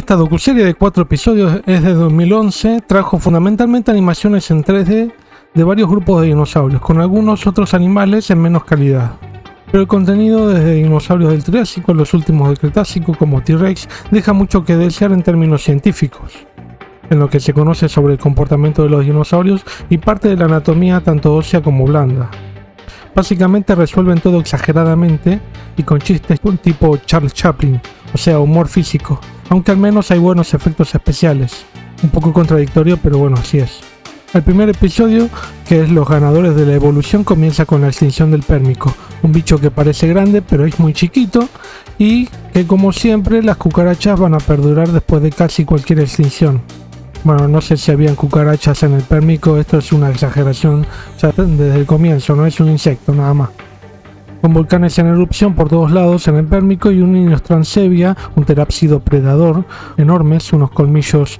Esta docuserie de 4 episodios es de 2011, trajo fundamentalmente animaciones en 3D de varios grupos de dinosaurios, con algunos otros animales en menos calidad. Pero el contenido desde dinosaurios del Triásico a los últimos del Cretácico como T-Rex deja mucho que desear en términos científicos, en lo que se conoce sobre el comportamiento de los dinosaurios y parte de la anatomía tanto ósea como blanda. Básicamente resuelven todo exageradamente y con chistes tipo Charles Chaplin, o sea, humor físico, aunque al menos hay buenos efectos especiales. Un poco contradictorio, pero bueno, así es. El primer episodio, que es los ganadores de la evolución, comienza con la extinción del Pérmico, un bicho que parece grande pero es muy chiquito y que, como siempre, las cucarachas van a perdurar después de casi cualquier extinción. Bueno, no sé si habían cucarachas en el Pérmico, esto es una exageración ya desde el comienzo, no es un insecto nada más. Con volcanes en erupción por todos lados en el Pérmico y un Inostrancevia, un terápsido predador, enormes, unos colmillos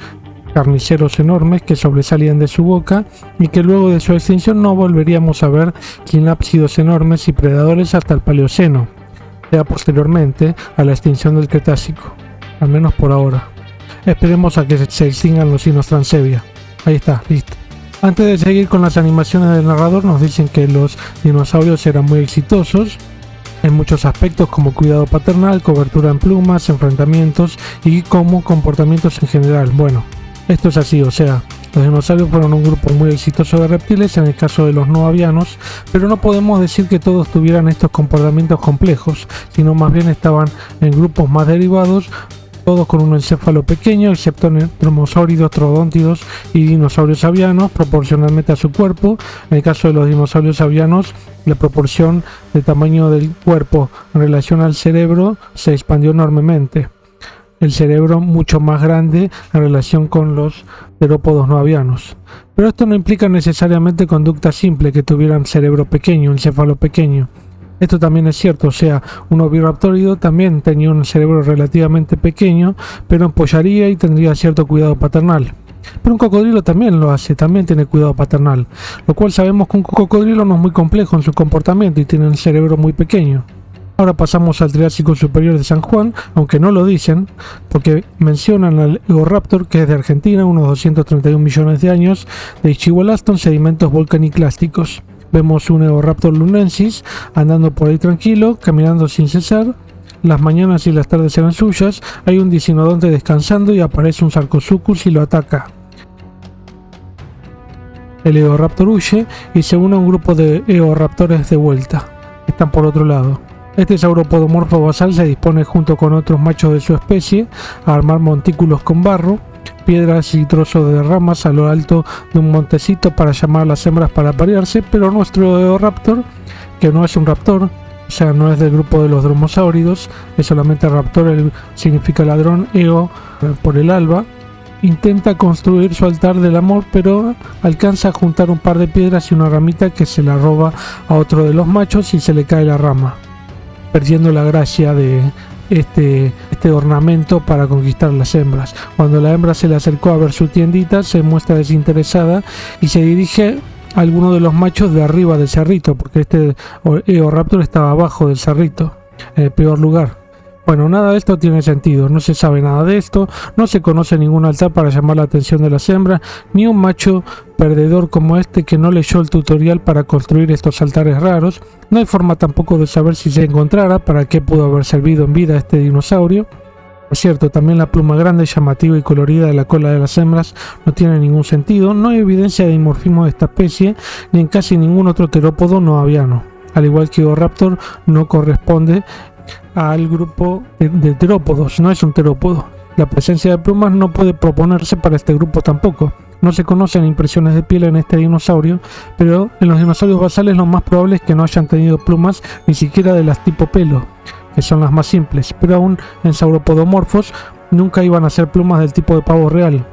carniceros enormes que sobresalían de su boca y que luego de su extinción no volveríamos a ver quinápsidos enormes y predadores hasta el Paleoceno, sea posteriormente a la extinción del Cretácico, al menos por ahora. Esperemos a que se extingan los Inostrancevia. Ahí está, listo. Antes de seguir con las animaciones del narrador, nos dicen que los dinosaurios eran muy exitosos en muchos aspectos, como cuidado paternal, cobertura en plumas, enfrentamientos y como comportamientos en general. Bueno, esto es así, o sea, los dinosaurios fueron un grupo muy exitoso de reptiles en el caso de los no avianos, pero no podemos decir que todos tuvieran estos comportamientos complejos, sino más bien estaban en grupos más derivados, todos con un encéfalo pequeño, excepto dromaeosáuridos, troodóntidos y dinosaurios avianos, proporcionalmente a su cuerpo. En el caso de los dinosaurios avianos, la proporción de tamaño del cuerpo en relación al cerebro se expandió enormemente. El cerebro mucho más grande en relación con los terópodos no avianos. Pero esto no implica necesariamente conducta simple, que tuvieran cerebro pequeño, encéfalo pequeño. Esto también es cierto, o sea, un oviraptórido también tenía un cerebro relativamente pequeño, pero empollaría y tendría cierto cuidado paternal. Pero un cocodrilo también lo hace, también tiene cuidado paternal, lo cual sabemos que un cocodrilo no es muy complejo en su comportamiento y tiene un cerebro muy pequeño. Ahora pasamos al Triásico Superior de San Juan, aunque no lo dicen, porque mencionan al Eoraptor, que es de Argentina, unos 231 millones de años, de Ischigualaston, sedimentos volcaniclásticos. Vemos un Eoraptor lunensis andando por ahí tranquilo, caminando sin cesar. Las mañanas y las tardes eran suyas. Hay un Dicinodonte descansando y aparece un Sarcosuchus y lo ataca. El Eoraptor huye y se une a un grupo de Eoraptores de vuelta. Están por otro lado. Este sauropodomorfo basal se dispone junto con otros machos de su especie a armar montículos con barro, piedras y trozos de ramas a lo alto de un montecito para llamar a las hembras para aparearse, pero nuestro Eoraptor, que no es un raptor, o sea, no es del grupo de los dromaeosáuridos, es solamente raptor, significa ladrón, eo por el alba, intenta construir su altar del amor, pero alcanza a juntar un par de piedras y una ramita que se la roba a otro de los machos y se le cae la rama, perdiendo la gracia de este ornamento para conquistar las hembras. Cuando la hembra se le acercó a ver su tiendita, se muestra desinteresada y se dirige a alguno de los machos de arriba del cerrito, porque este Eoraptor estaba abajo del cerrito, en el peor lugar. Bueno, nada de esto tiene sentido, no se sabe nada de esto, no se conoce ningún altar para llamar la atención de las hembras, ni un macho perdedor como este que no leyó el tutorial para construir estos altares raros. No hay forma tampoco de saber si se encontrara, para qué pudo haber servido en vida este dinosaurio. Por cierto, también la pluma grande, llamativa y colorida de la cola de las hembras no tiene ningún sentido. No hay evidencia de dimorfismo de esta especie, ni en casi ningún otro terópodo no aviano. Al igual que Eoraptor, no corresponde al grupo de terópodos, no es un terópodo. La presencia de plumas no puede proponerse para este grupo tampoco. No se conocen impresiones de piel en este dinosaurio, pero en los dinosaurios basales lo más probable es que no hayan tenido plumas ni siquiera de las tipo pelo, que son las más simples, pero aún en sauropodomorfos nunca iban a ser plumas del tipo de pavo real.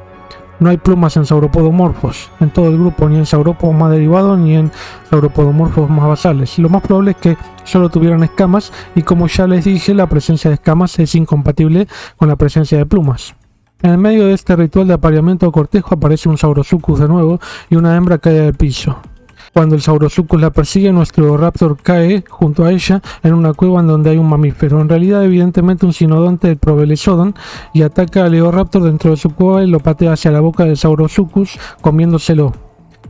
No hay plumas en sauropodomorfos en todo el grupo, ni en saurópodos más derivados ni en sauropodomorfos más basales. Lo más probable es que solo tuvieran escamas y, como ya les dije, la presencia de escamas es incompatible con la presencia de plumas. En el medio de este ritual de apareamiento o cortejo aparece un Saurosuchus de nuevo y una hembra cae al piso. Cuando el Saurosuchus la persigue, nuestro Raptor cae junto a ella en una cueva en donde hay un mamífero, en realidad evidentemente un sinodonte del Provelesodon, y ataca al Eoraptor dentro de su cueva y lo patea hacia la boca del Saurosuchus, comiéndoselo.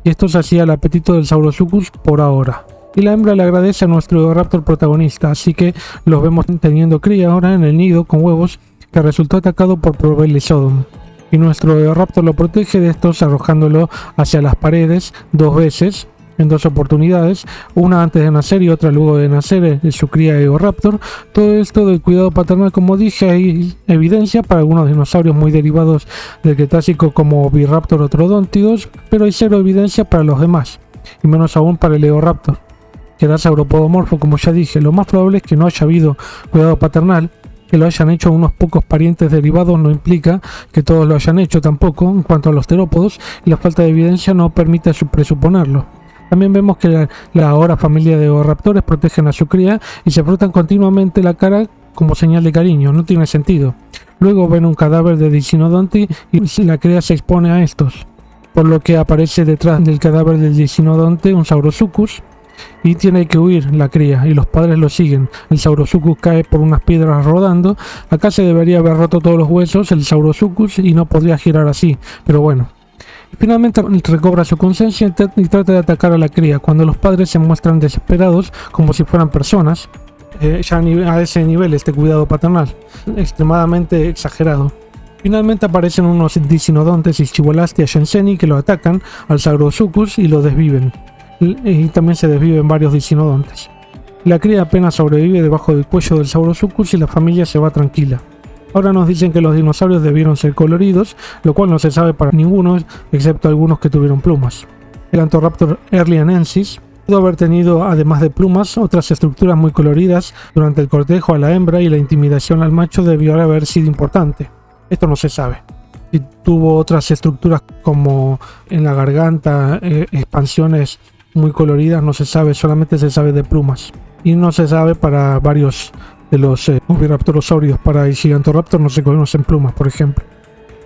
Y esto sacia el apetito del Saurosuchus por ahora. Y la hembra le agradece a nuestro Eoraptor protagonista, así que los vemos teniendo cría ahora en el nido con huevos que resultó atacado por Provelesodon. Y nuestro Eoraptor lo protege de estos arrojándolo hacia las paredes 2 veces, en 2 oportunidades, una antes de nacer y otra luego de nacer de su cría Eoraptor. Todo esto del cuidado paternal, como dije, hay evidencia para algunos dinosaurios muy derivados del Cretácico como Viraptor o Troodontidos, pero hay cero evidencia para los demás, y menos aún para el Eoraptor, que era sauropodomorfo, como ya dije. Lo más probable es que no haya habido cuidado paternal. Que lo hayan hecho unos pocos parientes derivados no implica que todos lo hayan hecho tampoco. En cuanto a los terópodos, la falta de evidencia no permite presuponerlo. También vemos que la ahora familia de Eoraptores protegen a su cría y se frotan continuamente la cara como señal de cariño. No tiene sentido. Luego ven un cadáver de Dicinodonti y la cría se expone a estos, por lo que aparece detrás del cadáver del Dicinodonte un Saurosuchus y tiene que huir la cría y los padres lo siguen. El Saurosuchus cae por unas piedras rodando. Acá se debería haber roto todos los huesos el Saurosuchus y no podría girar así, pero bueno. Finalmente recobra su conciencia y trata de atacar a la cría, cuando los padres se muestran desesperados como si fueran personas. Ya a ese nivel este cuidado paternal, extremadamente exagerado. Finalmente aparecen unos Dicinodontes y Schibolastia jenseni que lo atacan al Saurosuchus y lo desviven. Y también se desviven varios Dicinodontes. La cría apenas sobrevive debajo del cuello del Saurosuchus y la familia se va tranquila. Ahora nos dicen que los dinosaurios debieron ser coloridos, lo cual no se sabe para ninguno, excepto algunos que tuvieron plumas. El Antoraptor erlianensis pudo haber tenido, además de plumas, otras estructuras muy coloridas durante el cortejo a la hembra, y la intimidación al macho debió haber sido importante. Esto no se sabe. Si tuvo otras estructuras como en la garganta, expansiones muy coloridas, no se sabe, solamente se sabe de plumas. Y no se sabe para varios de los oviraptorosaurios. Para el Gigantoraptor no se conocen plumas, por ejemplo.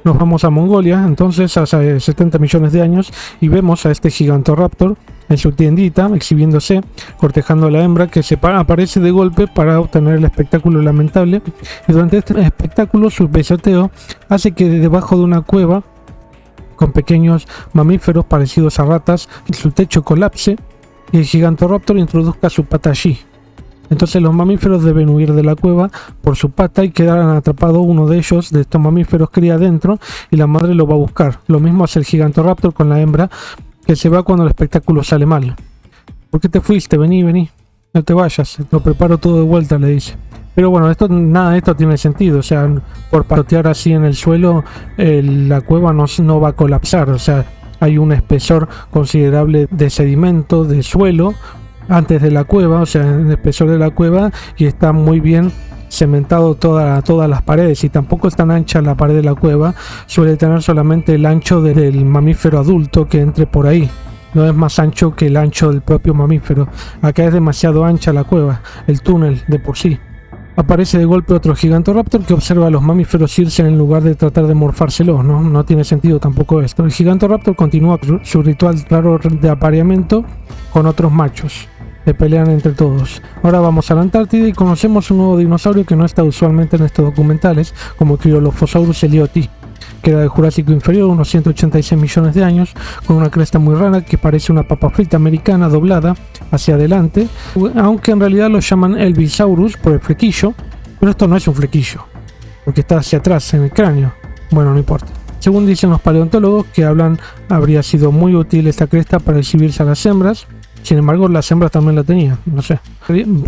Nos vamos a Mongolia, entonces, hace 70 millones de años, y vemos a este Gigantoraptor en su tiendita, exhibiéndose, cortejando a la hembra, que aparece de golpe para obtener el espectáculo lamentable. Y durante este espectáculo, su besoteo hace que debajo de una cueva con pequeños mamíferos parecidos a ratas, su techo colapse y el Gigantoraptor introduzca su pata allí. Entonces los mamíferos deben huir de la cueva por su pata y quedarán atrapado uno de ellos, de estos mamíferos, cría adentro, y la madre lo va a buscar. Lo mismo hace el Gigantoraptor con la hembra, que se va cuando el espectáculo sale mal. ¿Por qué te fuiste? Vení, no te vayas, lo preparo todo de vuelta, le dice. Pero bueno, nada de esto tiene sentido. O sea, por patotear así en el suelo, la cueva no va a colapsar. O sea, hay un espesor considerable de sedimento, de suelo, antes de la cueva, o sea, el espesor de la cueva, y está muy bien cementado todas las paredes, y tampoco es tan ancha la pared de la cueva. Suele tener solamente el ancho del mamífero adulto que entre por ahí. No es más ancho que el ancho del propio mamífero. Acá es demasiado ancha la cueva, el túnel de por sí. Aparece de golpe otro Gigantoraptor que observa a los mamíferos irse en lugar de tratar de morfárselos. No tiene sentido tampoco esto. El Gigantoraptor continúa su ritual raro de apareamiento con otros machos. Se pelean entre todos. Ahora vamos a la Antártida y conocemos un nuevo dinosaurio que no está usualmente en estos documentales, como Cryolophosaurus elioti, que era del Jurásico inferior, unos 186 millones de años, con una cresta muy rara que parece una papa frita americana doblada hacia adelante, aunque en realidad lo llaman Elvisaurus por el flequillo, pero esto no es un flequillo, porque está hacia atrás en el cráneo. Bueno, no importa. Según dicen los paleontólogos que hablan, habría sido muy útil esta cresta para exhibirse a las hembras. Sin embargo, las hembras también la tenían, no sé.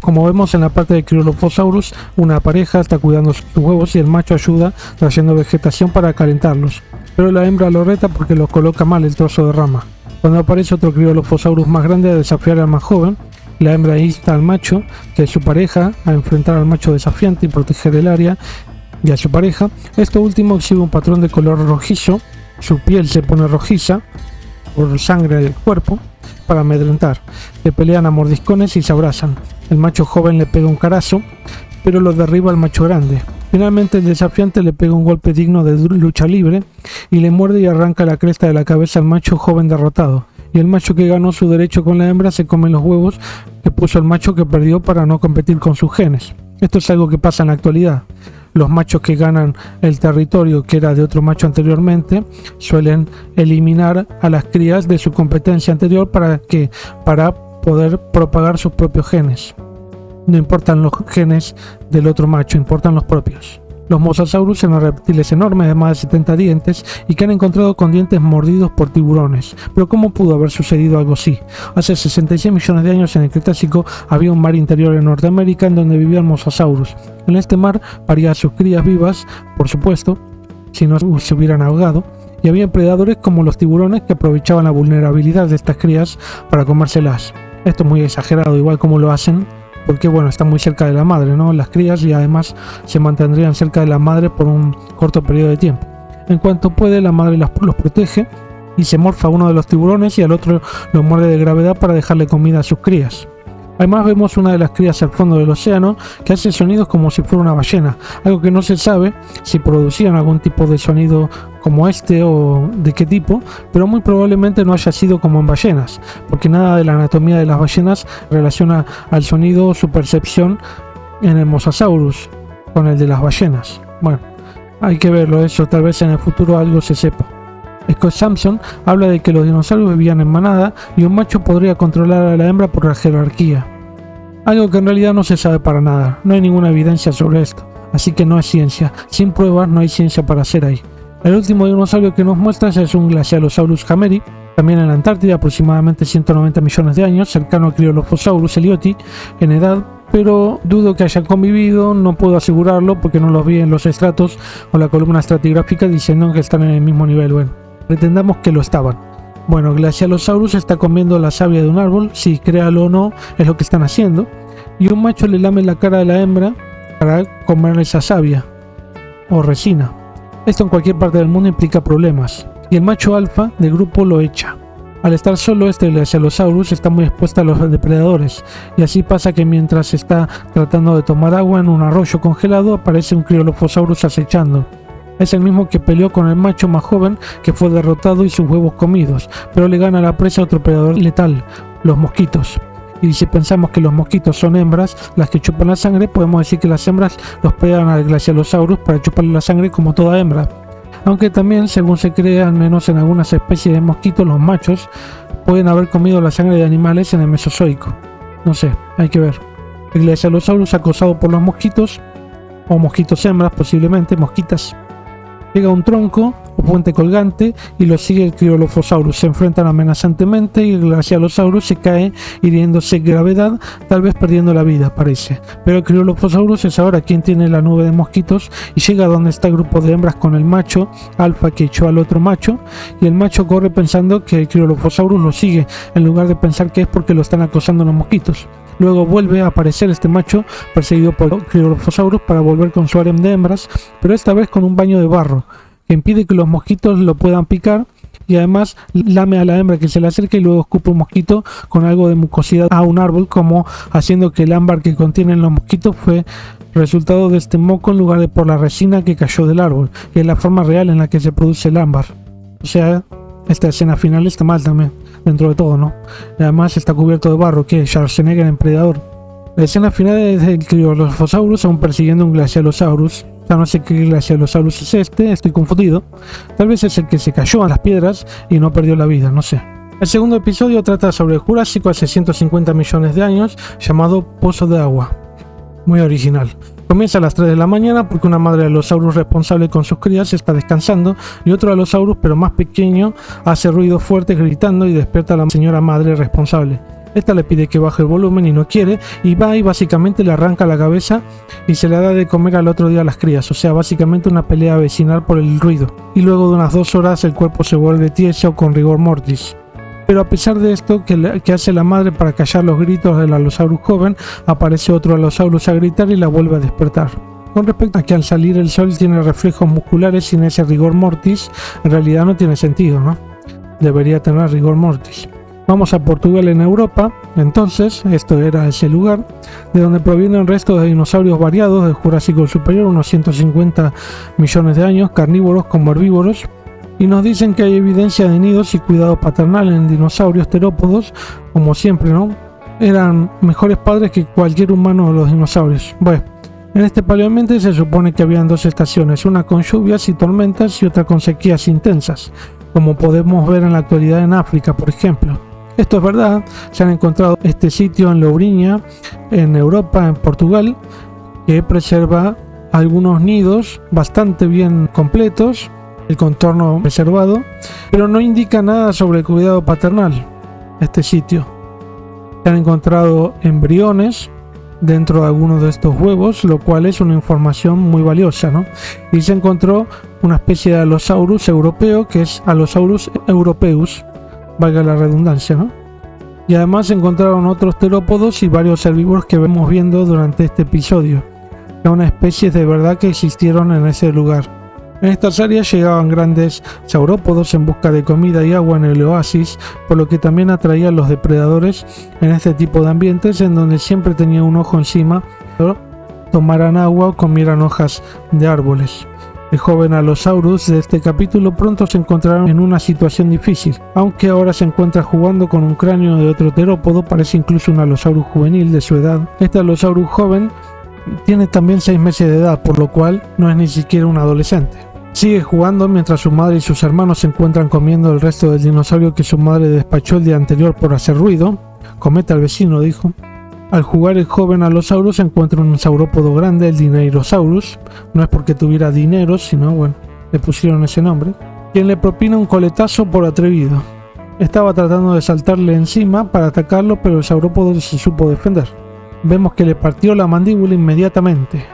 Como vemos en la parte de Cryolophosaurus, una pareja está cuidando sus huevos y el macho ayuda trayendo vegetación para calentarlos. Pero la hembra lo reta porque los coloca mal el trozo de rama. Cuando aparece otro Cryolophosaurus más grande a desafiar al más joven, la hembra insta al macho, que es su pareja, a enfrentar al macho desafiante y proteger el área y a su pareja. Esto último exhibe un patrón de color rojizo, su piel se pone rojiza por sangre del cuerpo, para amedrentar. Se pelean a mordiscones y se abrazan. El macho joven le pega un carazo, pero lo derriba al macho grande. Finalmente el desafiante le pega un golpe digno de lucha libre y le muerde y arranca la cresta de la cabeza al macho joven derrotado. y el macho que ganó su derecho con la hembra se come los huevos que puso el macho que perdió para no competir con sus genes. Esto es algo que pasa en la actualidad. Los machos que ganan el territorio que era de otro macho anteriormente suelen eliminar a las crías de su competencia anterior para poder propagar sus propios genes. No importan los genes del otro macho, importan los propios. Los mosasaurus eran reptiles enormes de más de 70 dientes y que han encontrado con dientes mordidos por tiburones. Pero ¿cómo pudo haber sucedido algo así? Hace 66 millones de años en el Cretácico había un mar interior en Norteamérica en donde vivían mosasaurus. En este mar paría a sus crías vivas, por supuesto, si no se hubieran ahogado, y había predadores como los tiburones que aprovechaban la vulnerabilidad de estas crías para comérselas. Esto es muy exagerado, igual como lo hacen, porque bueno, están muy cerca de la madre, ¿no? Las crías, y además se mantendrían cerca de la madre por un corto periodo de tiempo. En cuanto puede, la madre los protege y se morfa a uno de los tiburones y al otro lo muerde de gravedad para dejarle comida a sus crías. Además vemos una de las crías al fondo del océano que hace sonidos como si fuera una ballena, algo que no se sabe si producían algún tipo de sonido como este o de qué tipo, pero muy probablemente no haya sido como en ballenas, porque nada de la anatomía de las ballenas relaciona al sonido o su percepción en el Mosasaurus con el de las ballenas. Bueno, hay que verlo eso, tal vez en el futuro algo se sepa. Scott Sampson habla de que los dinosaurios vivían en manada y un macho podría controlar a la hembra por la jerarquía. Algo que en realidad no se sabe para nada, no hay ninguna evidencia sobre esto, así que no es ciencia, sin pruebas no hay ciencia para hacer ahí. El último dinosaurio que nos muestra es un Glacialosaurus hameri, también en la Antártida, aproximadamente 190 millones de años, cercano al Cryolophosaurus elioti en edad, pero dudo que hayan convivido, no puedo asegurarlo porque no los vi en los estratos o la columna estratigráfica diciendo que están en el mismo nivel. Bueno, pretendamos que lo estaban. Bueno, Glacialosaurus está comiendo la savia de un árbol, si créalo o no, es lo que están haciendo, y un macho le lame la cara de la hembra para comer esa savia o resina. Esto en cualquier parte del mundo implica problemas, y el macho alfa del grupo lo echa. Al estar solo, este Glacialosaurus está muy expuesto a los depredadores, y así pasa que mientras está tratando de tomar agua en un arroyo congelado, aparece un Cryolophosaurus acechando. Es el mismo que peleó con el macho más joven que fue derrotado y sus huevos comidos, pero le gana la presa a otro predador letal, los mosquitos. Y si pensamos que los mosquitos son hembras, las que chupan la sangre, podemos decir que las hembras los pegan al Glacialosaurus para chuparle la sangre como toda hembra. Aunque también, según se cree, al menos en algunas especies de mosquitos, los machos pueden haber comido la sangre de animales en el Mesozoico. No sé, hay que ver. El Glacialosaurus acosado por los mosquitos, o mosquitos hembras posiblemente, mosquitas, llega a un tronco o puente colgante y lo sigue el Cryolophosaurus. Se enfrentan amenazantemente y el Glacialosaurus se cae hiriéndose gravedad, tal vez perdiendo la vida, parece. Pero el Cryolophosaurus es ahora quien tiene la nube de mosquitos y llega donde está el grupo de hembras con el macho alfa que echó al otro macho, y el macho corre pensando que el Cryolophosaurus lo sigue, en lugar de pensar que es porque lo están acosando los mosquitos. Luego vuelve a aparecer este macho perseguido por Cryolophosaurus para volver con su harem de hembras, pero esta vez con un baño de barro que impide que los mosquitos lo puedan picar, y además lame a la hembra que se le acerca y luego escupe un mosquito con algo de mucosidad a un árbol, como haciendo que el ámbar que contienen los mosquitos fue resultado de este moco en lugar de por la resina que cayó del árbol, que es la forma real en la que se produce el ámbar. O sea, esta escena final está mal también, dentro de todo, ¿no? Además está cubierto de barro, que es Schwarzenegger en Predador. La escena final es del Cryolophosaurus aún persiguiendo un Glacialosaurus. Ya no sé qué Glacialosaurus es este, estoy confundido. Tal vez es el que se cayó a las piedras y no perdió la vida, no sé. El segundo episodio trata sobre el Jurásico hace 150 millones de años, llamado Pozo de Agua. Muy original. Comienza a las 3 de la mañana porque una madre Allosaurus responsable con sus crías está descansando y otro Allosaurus, pero más pequeño, hace ruidos fuertes gritando y despierta a la señora madre responsable. Esta le pide que baje el volumen y no quiere, y va y básicamente le arranca la cabeza y se le da de comer al otro día a las crías, o sea, básicamente una pelea vecinal por el ruido. Y luego de unas 2 horas el cuerpo se vuelve tieso con rigor mortis. Pero a pesar de esto, que hace la madre para callar los gritos del Allosaurus joven, aparece otro Allosaurus a gritar y la vuelve a despertar. Con respecto a que al salir el sol tiene reflejos musculares sin ese rigor mortis, en realidad no tiene sentido, ¿no? Debería tener rigor mortis. Vamos a Portugal en Europa, entonces, esto era ese lugar, de donde provienen restos de dinosaurios variados del Jurásico superior, unos 150 millones de años, carnívoros como herbívoros. Y nos dicen que hay evidencia de nidos y cuidado paternal en dinosaurios terópodos, como siempre, ¿no? Eran mejores padres que cualquier humano de los dinosaurios. Bueno, en este paleoambiente se supone que habían dos estaciones, una con lluvias y tormentas y otra con sequías intensas, como podemos ver en la actualidad en África, por ejemplo. Esto es verdad, se han encontrado este sitio en Lourinhã, en Europa, en Portugal, que preserva algunos nidos bastante bien completos, el contorno preservado, pero no indica nada sobre el cuidado paternal. Este sitio. Se han encontrado embriones dentro de algunos de estos huevos, lo cual es una información muy valiosa, ¿no? Y se encontró una especie de Allosaurus europeo, que es Allosaurus europeus, valga la redundancia, ¿no? Y además se encontraron otros terópodos y varios herbívoros que vemos viendo durante este episodio. Son especies de verdad que existieron en ese lugar. En estas áreas llegaban grandes saurópodos en busca de comida y agua en el oasis, por lo que también atraía a los depredadores en este tipo de ambientes en donde siempre tenía un ojo encima, pero tomaran agua o comieran hojas de árboles. El joven Allosaurus de este capítulo pronto se encontraron en una situación difícil, aunque ahora se encuentra jugando con un cráneo de otro terópodo, parece incluso un Allosaurus juvenil de su edad. Este Allosaurus joven tiene también 6 meses de edad, por lo cual no es ni siquiera un adolescente. Sigue jugando mientras su madre y sus hermanos se encuentran comiendo el resto del dinosaurio que su madre despachó el día anterior por hacer ruido. Comete al vecino, dijo. Al jugar el joven Allosaurus encuentra un saurópodo grande, el Dineirosaurus. No es porque tuviera dinero, sino, bueno, le pusieron ese nombre. Quien le propina un coletazo por atrevido. Estaba tratando de saltarle encima para atacarlo, pero el saurópodo se supo defender. Vemos que le partió la mandíbula inmediatamente.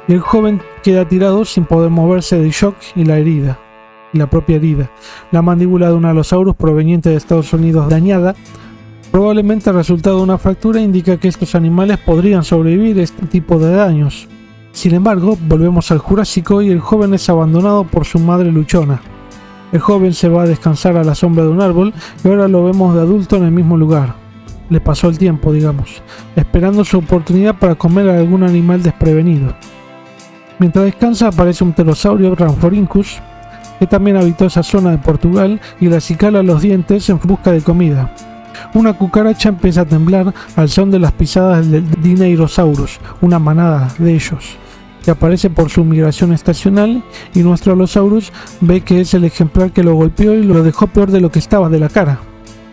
Y el joven queda tirado sin poder moverse del shock y la propia herida. La mandíbula de un Allosaurus proveniente de Estados Unidos dañada, probablemente el resultado de una fractura, indica que estos animales podrían sobrevivir a este tipo de daños. Sin embargo, volvemos al Jurásico y el joven es abandonado por su madre luchona. El joven se va a descansar a la sombra de un árbol y ahora lo vemos de adulto en el mismo lugar. Le pasó el tiempo, digamos, esperando su oportunidad para comer a algún animal desprevenido. Mientras descansa aparece un pterosaurio Rhamphorhynchus, que también habitó esa zona de Portugal y le acicala los dientes en busca de comida. Una cucaracha empieza a temblar al son de las pisadas del Dineirosaurus, una manada de ellos, que aparece por su migración estacional, y nuestro Allosaurus ve que es el ejemplar que lo golpeó y lo dejó peor de lo que estaba de la cara.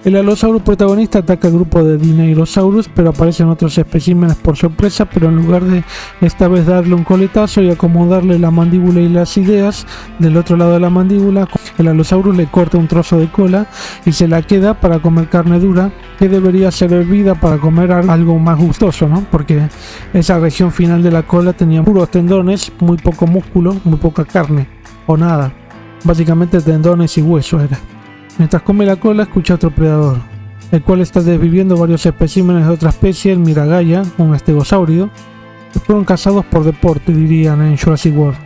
El Allosaurus protagonista ataca al grupo de Dineirosaurus, pero aparecen otros especímenes por sorpresa, pero en lugar de esta vez darle un coletazo y acomodarle la mandíbula y las ideas del otro lado de la mandíbula, el Allosaurus le corta un trozo de cola y se la queda para comer carne dura, que debería ser hervida para comer algo más gustoso, ¿no? Porque esa región final de la cola tenía puros tendones, muy poco músculo, muy poca carne, o nada, básicamente tendones y hueso era. Mientras come la cola escucha a otro predador, el cual está desviviendo varios especímenes de otra especie, el Miragaya, un estegosáurido, que fueron cazados por deporte, dirían en Jurassic World.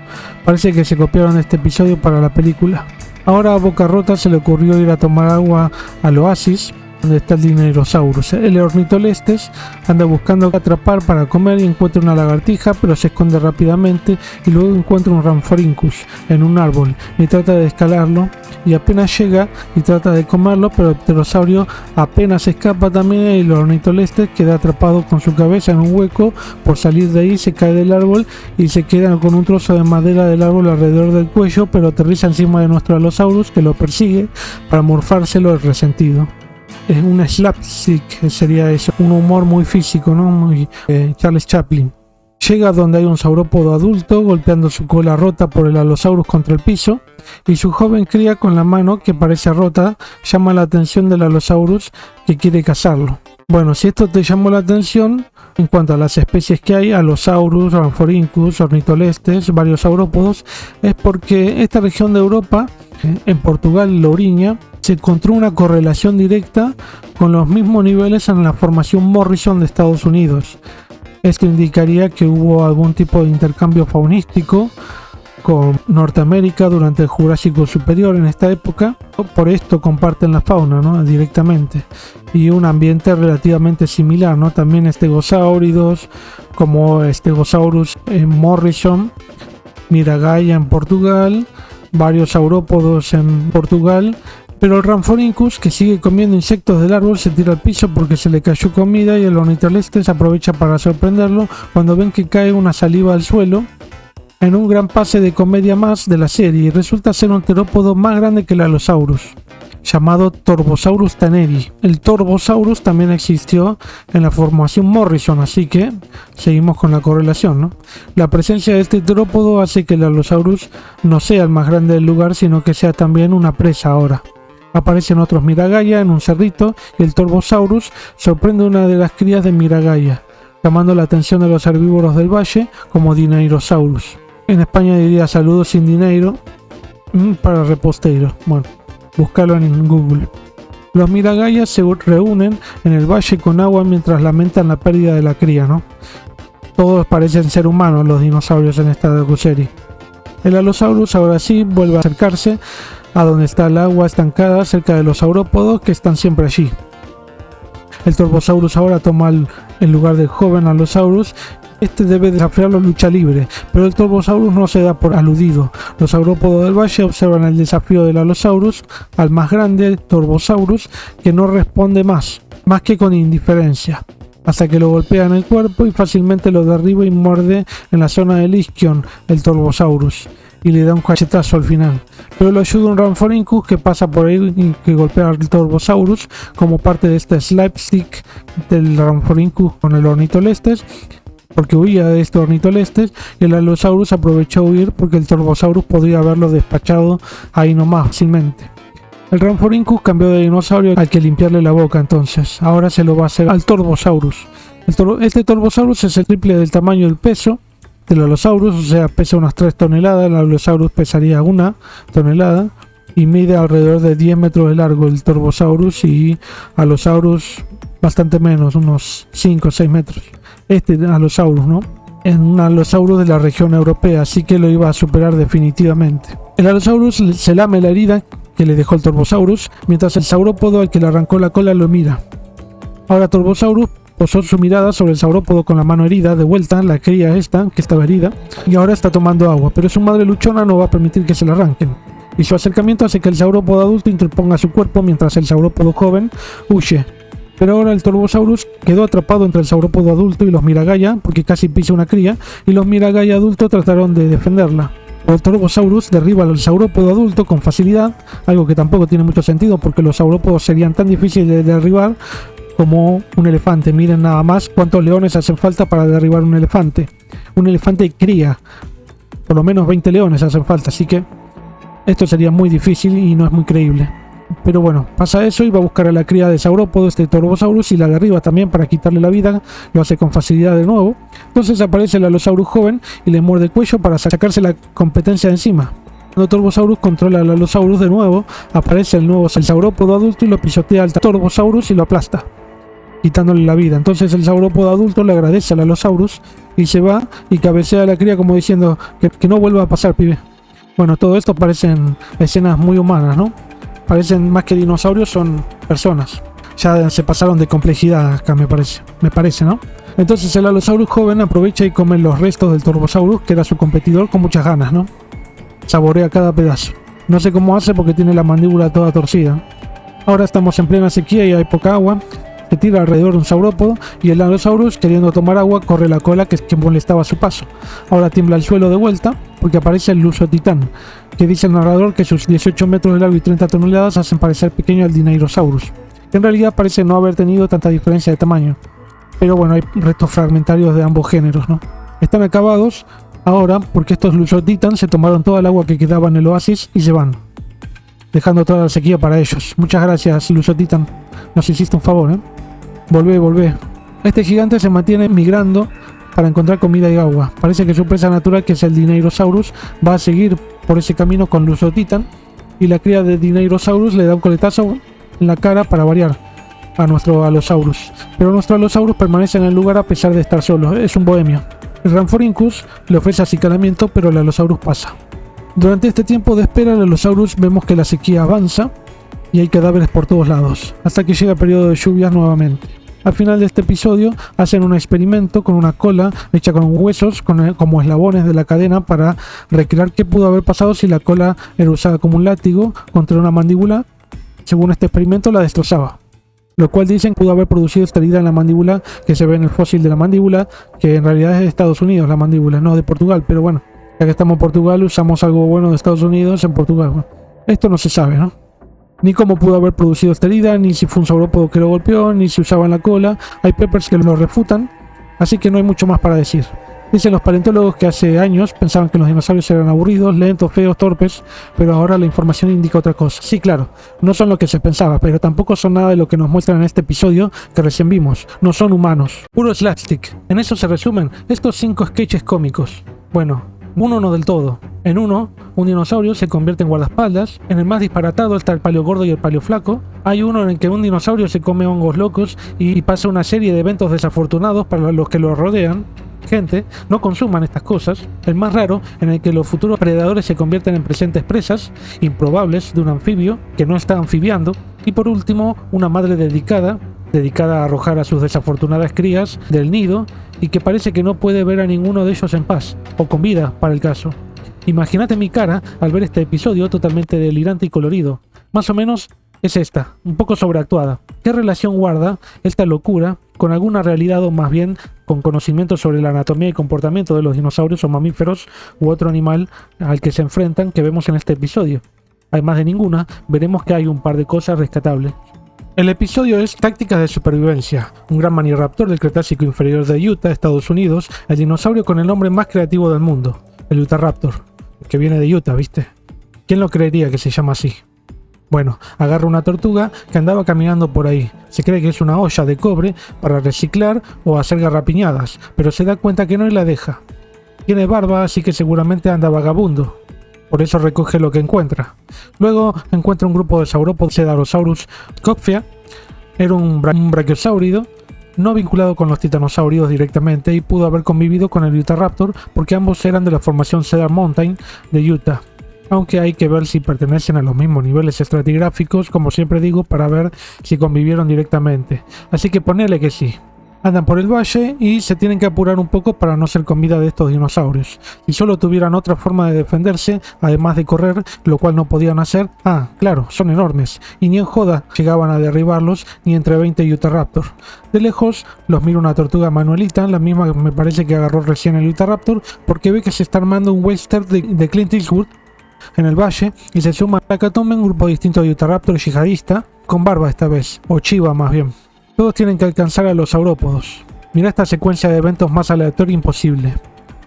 Parece que se copiaron este episodio para la película. Ahora a boca rota se le ocurrió ir a tomar agua al oasis, donde está el Dineirosaurus. El Ornitolestes anda buscando atrapar para comer y encuentra una lagartija, pero se esconde rápidamente y luego encuentra un Rhamphorhynchus en un árbol y trata de escalarlo, y apenas llega y trata de comerlo, pero el pterosaurio apenas escapa también y el Ornitolestes queda atrapado con su cabeza en un hueco. Por salir de ahí se cae del árbol y se queda con un trozo de madera del árbol alrededor del cuello, pero aterriza encima de nuestro Allosaurus, que lo persigue para morfárselo el resentido. Es un slapstick, sería eso, un humor muy físico, ¿no? Muy Charles Chaplin. Llega donde hay un saurópodo adulto golpeando su cola rota por el Allosaurus contra el piso, y su joven cría con la mano que parece rota llama la atención del Allosaurus, que quiere cazarlo. Bueno, si esto te llamó la atención en cuanto a las especies que hay, Allosaurus, Rhamphorhynchus, Ornitolestes, varios saurópodos, es porque esta región de Europa, en Portugal, Lourinhã, se encontró una correlación directa con los mismos niveles en la formación Morrison de Estados Unidos. Esto indicaría que hubo algún tipo de intercambio faunístico con Norteamérica durante el Jurásico Superior en esta época. Por esto comparten la fauna, ¿no? Directamente, y un ambiente relativamente similar, ¿no? También estegosáuridos como Stegosaurus en Morrison, Miragaya en Portugal varios saurópodos en Portugal, pero el Rhamphorhynchus, que sigue comiendo insectos del árbol, se tira al piso porque se le cayó comida y el Ornitholestes aprovecha para sorprenderlo cuando ven que cae una saliva al suelo en un gran pase de comedia más de la serie, y resulta ser un terópodo más grande que el Allosaurus, llamado Torvosaurus tanneri. El Torvosaurus también existió en la formación Morrison, así que seguimos con la correlación, ¿no? La presencia de este terópodo hace que el Allosaurus no sea el más grande del lugar, sino que sea también una presa ahora. Aparecen otros Miragaya en un cerrito y el Torvosaurus sorprende a una de las crías de Miragaya, llamando la atención de los herbívoros del valle como Dineirosaurus. En España diría saludos sin dinero para reposteiro. Bueno, búscalo en Google. Los Miragayas se reúnen en el valle con agua mientras lamentan la pérdida de la cría, ¿no? Todos parecen ser humanos los dinosaurios en esta docuserie. El Allosaurus ahora sí vuelve a acercarse a donde está el agua estancada cerca de los saurópodos que están siempre allí. El Torvosaurus ahora toma el lugar del joven Allosaurus. Este debe desafiarlo en lucha libre, pero el Torvosaurus no se da por aludido. Los saurópodos del valle observan el desafío del Allosaurus al más grande Torvosaurus, que no responde más que con indiferencia, hasta que lo golpea en el cuerpo y fácilmente lo derriba y muerde en la zona del isquion el Torvosaurus, y le da un cachetazo al final. Pero lo ayuda un Rhamphorhynchus que pasa por ahí y que golpea al Torvosaurus como parte de este slapstick del Rhamphorhynchus con el Ornitholestes, porque huía de este Ornitholestes, y el Allosaurus aprovechó a huir porque el Torvosaurus podría haberlo despachado ahí nomás fácilmente. El Rhamphorhynchus cambió de dinosaurio al que limpiarle la boca, entonces ahora se lo va a hacer al Torvosaurus. Este Torvosaurus es el triple del tamaño del peso del Allosaurus, o sea, pesa unas 3 toneladas, el Allosaurus pesaría 1 tonelada, y mide alrededor de 10 metros de largo el Torvosaurus, y Allosaurus bastante menos, unos 5 o 6 metros. Este Allosaurus, ¿no? En un Allosaurus de la región europea, así que lo iba a superar definitivamente. El Allosaurus se lame la herida que le dejó el Torvosaurus, mientras el saurópodo al que le arrancó la cola lo mira. Ahora Torvosaurus posó su mirada sobre el saurópodo con la mano herida, de vuelta, la cría esta, que estaba herida, y ahora está tomando agua, pero su madre luchona no va a permitir que se la arranquen, y su acercamiento hace que el saurópodo adulto interponga su cuerpo mientras el saurópodo joven huye. Pero ahora el Torvosaurus quedó atrapado entre el saurópodo adulto y los Miragaya, porque casi pisa una cría, y los Miragaya adultos trataron de defenderla. El Torvosaurus derriba al saurópodo adulto con facilidad, algo que tampoco tiene mucho sentido porque los saurópodos serían tan difíciles de derribar como un elefante. Miren nada más cuántos leones hacen falta para derribar un elefante. Un elefante cría, por lo menos 20 leones hacen falta, así que esto sería muy difícil y no es muy creíble. Pero bueno, pasa eso y va a buscar a la cría de saurópodo, este Torvosaurus, y la derriba también para quitarle la vida. Lo hace con facilidad de nuevo. Entonces aparece el Allosaurus joven y le muerde el cuello para sacarse la competencia de encima. Cuando Torvosaurus controla al Allosaurus de nuevo, aparece el saurópodo adulto y lo pisotea al Torvosaurus y lo aplasta, quitándole la vida. Entonces el saurópodo adulto le agradece al Allosaurus y se va y cabecea a la cría como diciendo que no vuelva a pasar, pibe. Bueno, todo esto parecen escenas muy humanas, ¿no? Parecen más que dinosaurios, son personas. Ya se pasaron de complejidad acá, me parece, ¿no? Entonces el Allosaurus joven aprovecha y come los restos del Torvosaurus, que era su competidor, con muchas ganas, ¿no? Saborea cada pedazo. No sé cómo hace porque tiene la mandíbula toda torcida. Ahora estamos en plena sequía y hay poca agua. Se tira alrededor de un saurópodo y el Allosaurus, queriendo tomar agua, corre la cola que molestaba su paso. Ahora tiembla el suelo de vuelta porque aparece el Lusotitán, que dice el narrador que sus 18 metros de largo y 30 toneladas hacen parecer pequeño al Dineirosaurus. En realidad parece no haber tenido tanta diferencia de tamaño, pero bueno, hay restos fragmentarios de ambos géneros, ¿no? Están acabados ahora porque estos Lusotitán se tomaron toda el agua que quedaba en el oasis y se van, dejando toda la sequía para ellos. Muchas gracias, Lusotitán, nos hiciste un favor, ¿eh? Volvé. Este gigante se mantiene migrando para encontrar comida y agua. Parece que su presa natural, que es el Dineirosaurus, va a seguir por ese camino con Lusotitán, y la cría de Dineirosaurus le da un coletazo en la cara para variar a nuestro Allosaurus. Pero nuestro Allosaurus permanece en el lugar a pesar de estar solo, es un bohemio. El Rhamphorhynchus le ofrece acicalamiento, pero el Allosaurus pasa. Durante este tiempo de espera, el Allosaurus vemos que la sequía avanza y hay cadáveres por todos lados, hasta que llega el periodo de lluvias nuevamente. Al final de este episodio hacen un experimento con una cola hecha con huesos como eslabones de la cadena para recrear qué pudo haber pasado si la cola era usada como un látigo contra una mandíbula. Según este experimento la destrozaba, lo cual dicen que pudo haber producido esta herida en la mandíbula que se ve en el fósil de la mandíbula, que en realidad es de Estados Unidos la mandíbula, no de Portugal, pero bueno, ya que estamos en Portugal usamos algo bueno de Estados Unidos en Portugal. Bueno, esto no se sabe, ¿no? Ni cómo pudo haber producido esta herida, ni si fue un saurópodo que lo golpeó, ni si usaba en la cola. Hay papers que lo refutan, así que no hay mucho más para decir. Dicen los paleontólogos que hace años pensaban que los dinosaurios eran aburridos, lentos, feos, torpes, pero ahora la información indica otra cosa. Sí, claro, no son lo que se pensaba, pero tampoco son nada de lo que nos muestran en este episodio que recién vimos. No son humanos. Puro slapstick. En eso se resumen estos 5 sketches cómicos. Bueno, uno no del todo. En uno, un dinosaurio se convierte en guardaespaldas. En el más disparatado está el paleo gordo y el paleo flaco. Hay uno en el que un dinosaurio se come hongos locos y pasa una serie de eventos desafortunados para los que lo rodean. Gente, no consuman estas cosas. El más raro, en el que los futuros predadores se convierten en presentes presas improbables de un anfibio que no está anfibiando. Y por último, una madre dedicada a arrojar a sus desafortunadas crías del nido y que parece que no puede ver a ninguno de ellos en paz, o con vida para el caso. Imagínate mi cara al ver este episodio totalmente delirante y colorido. Más o menos es esta, un poco sobreactuada. ¿Qué relación guarda esta locura con alguna realidad o más bien con conocimiento sobre la anatomía y comportamiento de los dinosaurios o mamíferos u otro animal al que se enfrentan que vemos en este episodio? Además de ninguna, veremos que hay un par de cosas rescatables. El episodio es Tácticas de supervivencia, un gran maniraptor del Cretácico inferior de Utah, Estados Unidos, el dinosaurio con el nombre más creativo del mundo, el Utahraptor, que viene de Utah, ¿viste? ¿Quién lo creería que se llama así? Bueno, agarra una tortuga que andaba caminando por ahí. Se cree que es una olla de cobre para reciclar o hacer garrapiñadas, pero se da cuenta que no y la deja. Tiene barba, así que seguramente anda vagabundo. Por eso recoge lo que encuentra. Luego encuentra un grupo de saurópodos, Cedarosaurus cockfea. Era un brachiosáurido, no vinculado con los titanosauridos directamente y pudo haber convivido con el Utahraptor porque ambos eran de la formación Cedar Mountain de Utah. Aunque hay que ver si pertenecen a los mismos niveles estratigráficos, como siempre digo, para ver si convivieron directamente. Así que ponele que sí. Andan por el valle y se tienen que apurar un poco para no ser comida de estos dinosaurios. Si solo tuvieran otra forma de defenderse, además de correr, lo cual no podían hacer, claro, son enormes, y ni en joda llegaban a derribarlos ni entre 20 Utahraptor. De lejos los mira una tortuga manuelita, la misma que me parece que agarró recién el Utahraptor, porque ve que se está armando un western de Clint Eastwood en el valle y se suma a la hecatombe un grupo distinto de Utahraptor yihadista, con barba esta vez, o chiva más bien. Todos tienen que alcanzar a los saurópodos. Mira esta secuencia de eventos más aleatoria imposible.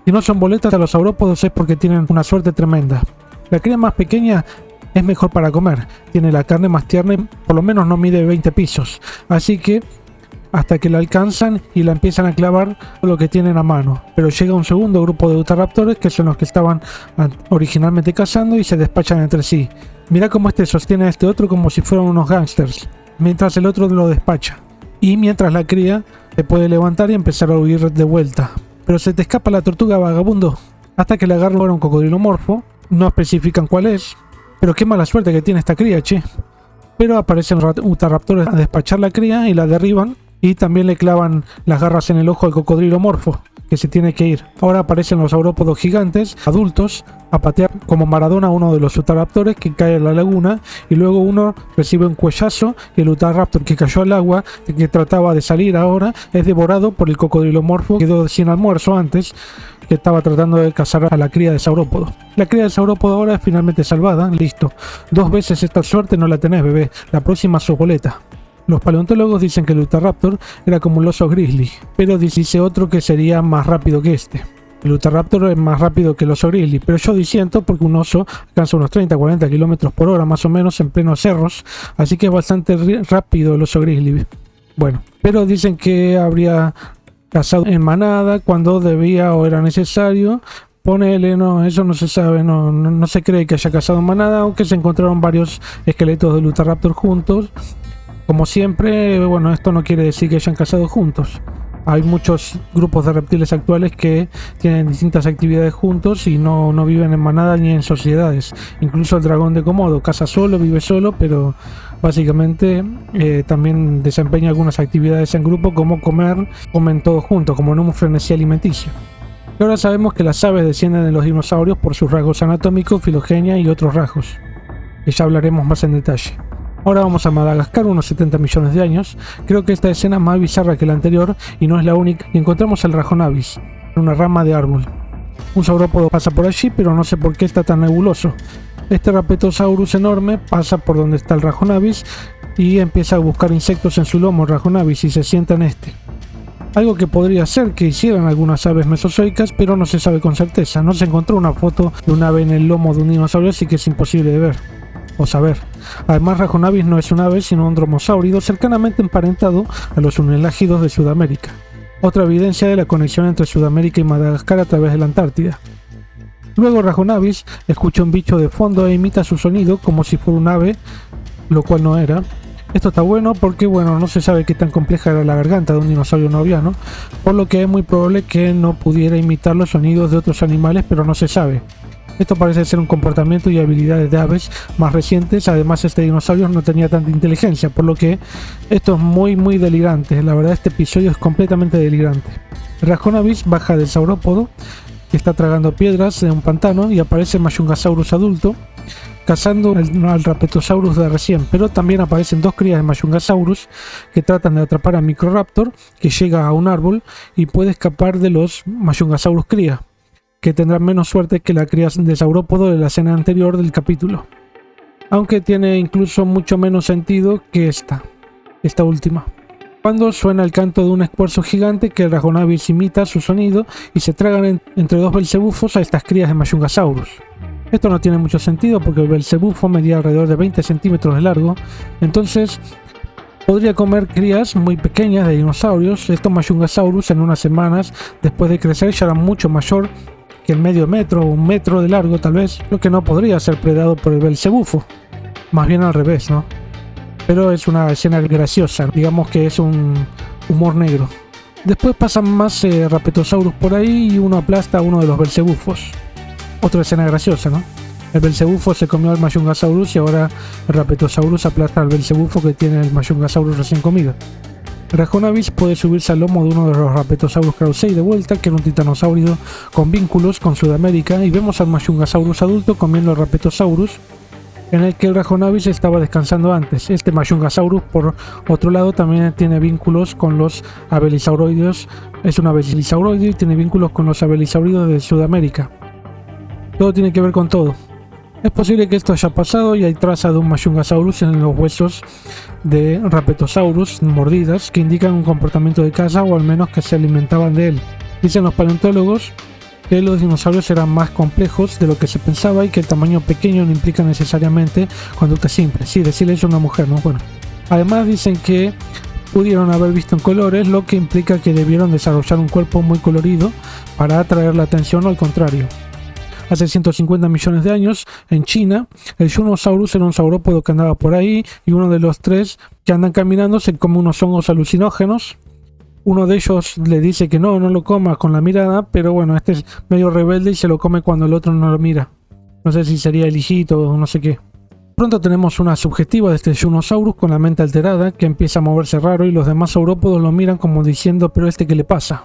Si no son boletas a los saurópodos es porque tienen una suerte tremenda. La cría más pequeña es mejor para comer, tiene la carne más tierna y por lo menos no mide 20 pisos, así que hasta que la alcanzan y la empiezan a clavar lo que tienen a mano. Pero llega un segundo grupo de Utahraptores que son los que estaban originalmente cazando y se despachan entre sí. Mira cómo este sostiene a este otro como si fueran unos gángsters, mientras el otro lo despacha. Y mientras la cría se puede levantar y empezar a huir de vuelta. Pero se te escapa la tortuga vagabundo hasta que le agarra un cocodrilo morfo. No especifican cuál es, pero qué mala suerte que tiene esta cría, che. Pero aparecen Utahraptores a despachar la cría y la derriban. Y también le clavan las garras en el ojo al cocodrilo morfo, que se tiene que ir. Ahora aparecen los saurópodos gigantes, adultos, a patear como Maradona a uno de los Utahraptores que cae en la laguna, y luego uno recibe un cuellazo y el Utahraptor que cayó al agua, que trataba de salir ahora, es devorado por el cocodrilo morfo, que quedó sin almuerzo antes, que estaba tratando de cazar a la cría de saurópodo. La cría de saurópodo ahora es finalmente salvada, listo. 2 veces esta suerte no la tenés, bebé, la próxima sos boleta. Los paleontólogos dicen que el Utahraptor era como un oso grizzly, pero dice otro que sería más rápido que este. El Utahraptor es más rápido que el oso grizzly, pero yo disiento porque un oso alcanza unos 30-40 km por hora más o menos en plenos cerros, así que es bastante rápido el oso grizzly. Bueno, pero dicen que habría cazado en manada cuando debía o era necesario. Ponele, no, eso no se sabe, no se cree que haya cazado en manada, aunque se encontraron varios esqueletos del Utahraptor juntos. Como siempre, bueno, esto no quiere decir que hayan cazado juntos. Hay muchos grupos de reptiles actuales que tienen distintas actividades juntos y no viven en manada ni en sociedades. Incluso el dragón de Komodo caza solo, vive solo, pero Básicamente también desempeña algunas actividades en grupo como comen todos juntos, como en un frenesí alimenticio. Y ahora sabemos que las aves descienden de los dinosaurios por sus rasgos anatómicos, filogenia y otros rasgos, que ya hablaremos más en detalle. Ahora vamos a Madagascar, unos 70 millones de años. Creo que esta escena es más bizarra que la anterior y no es la única, y encontramos al Rajonavis, en una rama de árbol. Un saurópodo pasa por allí, pero no sé por qué está tan nebuloso. Este Rapetosaurus enorme pasa por donde está el Rajonavis y empieza a buscar insectos en su lomo, el Rajonavis, y se sienta en este. Algo que podría ser que hicieran algunas aves mesozoicas, pero no se sabe con certeza. No se encontró una foto de un ave en el lomo de un dinosaurio, así que es imposible de ver o saber. Además, Rajonavis no es un ave, sino un dromosáurido cercanamente emparentado a los unelágidos de Sudamérica. Otra evidencia de la conexión entre Sudamérica y Madagascar a través de la Antártida. Luego Rajonavis escucha un bicho de fondo e imita su sonido como si fuera un ave, lo cual no era. Esto está bueno porque, no se sabe qué tan compleja era la garganta de un dinosaurio noviano, por lo que es muy probable que no pudiera imitar los sonidos de otros animales, pero no se sabe. Esto parece ser un comportamiento y habilidades de aves más recientes. Además, este dinosaurio no tenía tanta inteligencia, por lo que esto es muy delirante. La verdad, este episodio es completamente delirante. Rajonavis baja del saurópodo, que está tragando piedras de un pantano, y aparece Majungasaurus adulto, cazando al Rapetosaurus de recién, pero también aparecen dos crías de Majungasaurus que tratan de atrapar a Microraptor, que llega a un árbol y puede escapar de los Majungasaurus cría, que tendrán menos suerte que la cría de saurópodo de la escena anterior del capítulo, aunque tiene incluso mucho menos sentido que esta última. Cuando suena el canto de un esfuerzo gigante, que el Rajonavis imita su sonido y se tragan entre dos belcebufos a estas crías de Majungasaurus. Esto no tiene mucho sentido porque el belcebufo medía alrededor de 20 centímetros de largo, entonces podría comer crías muy pequeñas de dinosaurios. Estos Majungasaurus en unas semanas después de crecer ya eran mucho mayor que el medio metro o un metro de largo tal vez, lo que no podría ser predado por el belcebufo, más bien al revés, ¿no? Pero es una escena graciosa, digamos que es un humor negro. Después pasan más Rapetosaurus por ahí y uno aplasta a uno de los belcebufos. Otra escena graciosa, ¿no? El belcebufo se comió al Majungasaurus y ahora el Rapetosaurus aplasta al belcebufo que tiene el Majungasaurus recién comido. Rajonavis puede subirse al lomo de uno de los Rapetosaurus kraussei de vuelta, que era un titanosaurio con vínculos con Sudamérica, y vemos al Majungasaurus adulto comiendo al Rapetosaurus, en el que el Rajonavis estaba descansando antes. Este Majungasaurus, por otro lado, también tiene vínculos con los abelisauroides. Es un abelisauroide y tiene vínculos con los abelisauroides de Sudamérica. Todo tiene que ver con todo. Es posible que esto haya pasado y hay traza de un Majungasaurus en los huesos de Rapetosaurus, mordidas, que indican un comportamiento de caza o al menos que se alimentaban de él. Dicen los paleontólogos que los dinosaurios eran más complejos de lo que se pensaba y que el tamaño pequeño no implica necesariamente conducta simple. Sí, decirle eso a una mujer, ¿no? Bueno. Además dicen que pudieron haber visto en colores, lo que implica que debieron desarrollar un cuerpo muy colorido para atraer la atención, o al contrario. Hace 150 millones de años, en China, el Junosaurus era un saurópodo que andaba por ahí, y uno de los tres que andan caminando se come unos hongos alucinógenos. Uno de ellos le dice que no lo coma con la mirada, pero este es medio rebelde y se lo come cuando el otro no lo mira. No sé si sería el hijito o no sé qué. Pronto tenemos una subjetiva de este Junosaurus con la mente alterada, que empieza a moverse raro y los demás saurópodos lo miran como diciendo, ¿pero qué le pasa?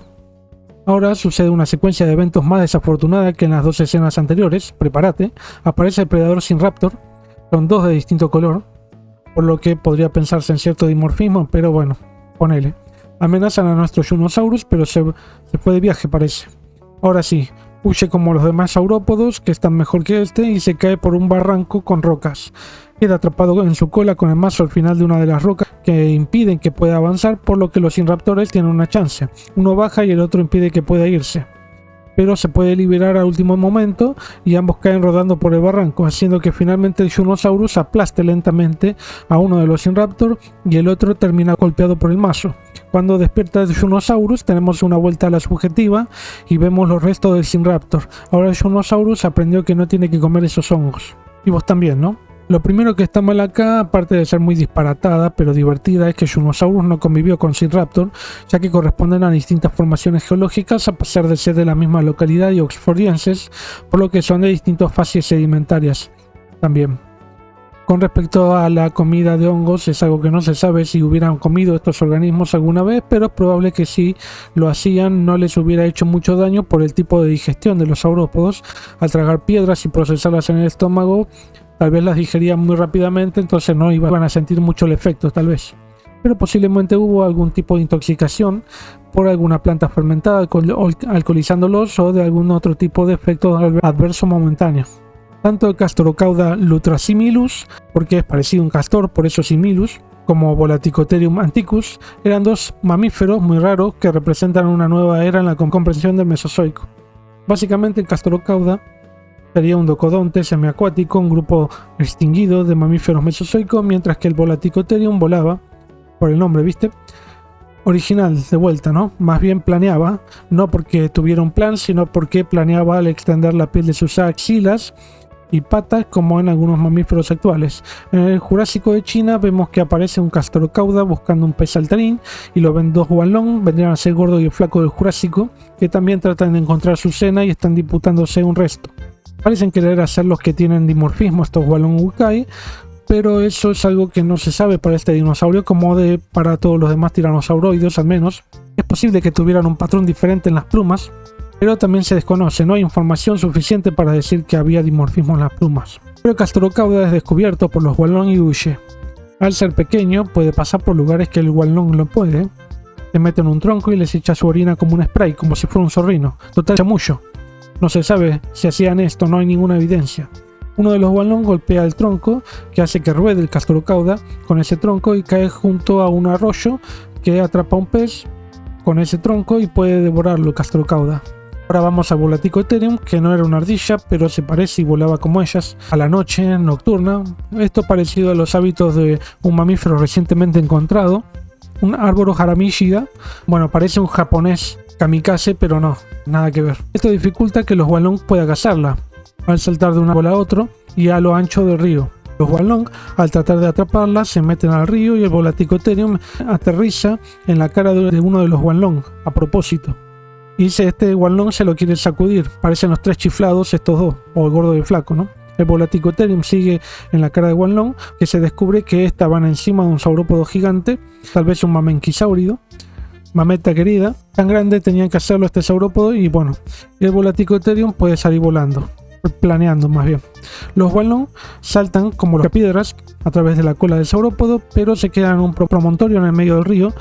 Ahora sucede una secuencia de eventos más desafortunada que en las dos escenas anteriores. Prepárate, aparece el predador Sinraptor, son dos de distinto color, por lo que podría pensarse en cierto dimorfismo, pero ponele. Amenazan a nuestro Junosaurus, pero se fue de viaje, parece. Ahora sí, huye como los demás saurópodos, que están mejor que este, y se cae por un barranco con rocas. Queda atrapado en su cola con el mazo al final de una de las rocas que impiden que pueda avanzar, por lo que los Sinraptores tienen una chance. Uno baja y el otro impide que pueda irse, pero se puede liberar al último momento y ambos caen rodando por el barranco, haciendo que finalmente el Junosaurus aplaste lentamente a uno de los Sinraptor y el otro termina golpeado por el mazo. Cuando despierta el Junosaurus tenemos una vuelta a la subjetiva y vemos los restos del Sinraptor. Ahora el Junosaurus aprendió que no tiene que comer esos hongos. Y vos también, ¿no? Lo primero que está mal acá, aparte de ser muy disparatada pero divertida, es que Junosaurus no convivió con Sinraptor, ya que corresponden a distintas formaciones geológicas a pesar de ser de la misma localidad y oxfordienses, por lo que son de distintas fases sedimentarias también. Con respecto a la comida de hongos, es algo que no se sabe si hubieran comido estos organismos alguna vez, pero es probable que si lo hacían no les hubiera hecho mucho daño por el tipo de digestión de los saurópodos. Al tragar piedras y procesarlas en el estómago, tal vez las digerían muy rápidamente, entonces no iban a sentir mucho el efecto, tal vez. Pero posiblemente hubo algún tipo de intoxicación por alguna planta fermentada alcoholizándolos o de algún otro tipo de efecto adverso momentáneo. Tanto el Castorocauda lutrasimilus, porque es parecido a un castor, por eso similus, como Volaticotherium antiquus, eran dos mamíferos muy raros que representan una nueva era en la comprensión del Mesozoico. Básicamente el Castorocauda sería un docodonte semiacuático, un grupo extinguido de mamíferos mesozoicos, mientras que el Volaticotherium volaba, por el nombre, ¿viste? Original, de vuelta, ¿no? Más bien planeaba, no porque tuviera un plan, sino porque planeaba al extender la piel de sus axilas y patas como en algunos mamíferos actuales. En el Jurásico de China vemos que aparece un Castorocauda buscando un pez saltarín y lo ven dos Huanglong, vendrían a ser gordo y el flaco del Jurásico, que también tratan de encontrar su cena y están disputándose un resto. Parecen querer hacer los que tienen dimorfismo estos Huanglong Wukai, pero eso es algo que no se sabe para este dinosaurio como para todos los demás tiranosauroides al menos. Es posible que tuvieran un patrón diferente en las plumas, pero también se desconoce, no hay información suficiente para decir que había dimorfismo en las plumas. Pero el Castorocauda es descubierto por los Huanglong y huye. Al ser pequeño puede pasar por lugares que el Huanglong no puede. Se mete en un tronco y les echa su orina como un spray, como si fuera un zorrino. Total chamullo. No se sabe si hacían esto, no hay ninguna evidencia. Uno de los Huanglong golpea el tronco, que hace que ruede el Castorocauda con ese tronco y cae junto a un arroyo que atrapa un pez con ese tronco y puede devorarlo el Castorocauda. Ahora vamos a Volaticotherium, que no era una ardilla, pero se parece y volaba como ellas, a la noche, nocturna. Esto parecido a los hábitos de un mamífero recientemente encontrado, un árboro jaramishida. Bueno, parece un japonés kamikaze, pero no, nada que ver. Esto dificulta que los Huanglong puedan cazarla, al saltar de una bola a otro y a lo ancho del río. Los Huanglong, al tratar de atraparla, se meten al río y el Volaticotherium aterriza en la cara de uno de los Huanglong, a propósito. Y este Huanglong se lo quiere sacudir. Parecen los tres chiflados estos dos, o el gordo y el flaco, ¿no? El Volaticotherium sigue en la cara de Huanglong, que se descubre que estaban encima de un saurópodo gigante, tal vez un mamenquisáurido. Mameta querida, tan grande tenían que hacerlo este saurópodo y bueno, el Volaticotherium puede salir volando, planeando más bien. Los Huanglong saltan como las piedras a través de la cola del saurópodo, pero se quedan en un promontorio en el medio del río.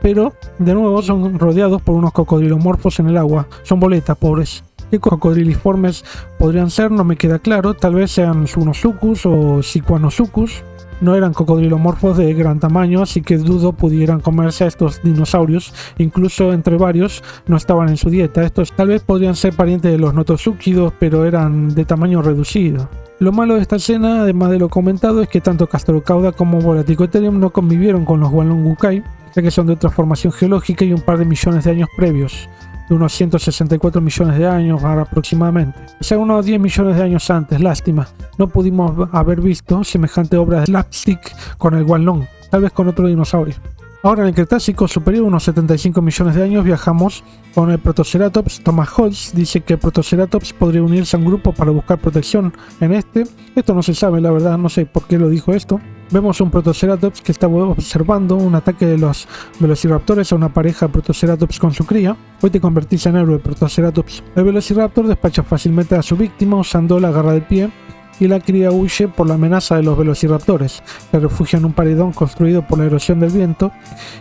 Pero de nuevo son rodeados por unos cocodrilomorfos en el agua. Son boletas, pobres. ¿Qué cocodriliformes podrían ser? No me queda claro. Tal vez sean Sunosuchus o Sicuanosuchus. No eran cocodrilomorfos de gran tamaño, así que dudo pudieran comerse a estos dinosaurios. Incluso entre varios no estaban en su dieta. Estos tal vez podrían ser parientes de los notosúquidos, pero eran de tamaño reducido. Lo malo de esta escena, además de lo comentado, es que tanto Castorocauda como Volaticotherium no convivieron con los Huanglong Wukai, ya que son de otra formación geológica y un par de millones de años previos, de unos 164 millones de años aproximadamente. O sea, unos 10 millones de años antes, lástima. No pudimos haber visto semejante obra de slapstick con el Huanglong, tal vez con otro dinosaurio. Ahora en el Cretácico superior, unos 75 millones de años, viajamos con el Protoceratops. Thomas Holtz dice que el Protoceratops podría unirse a un grupo para buscar protección en este. Esto no se sabe, la verdad, no sé por qué lo dijo esto. Vemos un Protoceratops que está observando un ataque de los Velociraptores a una pareja de Protoceratops con su cría. Hoy te convertís en héroe, Protoceratops. El Velociraptor despacha fácilmente a su víctima usando la garra del pie, y la cría huye por la amenaza de los velociraptores. Se refugia en un paredón construido por la erosión del viento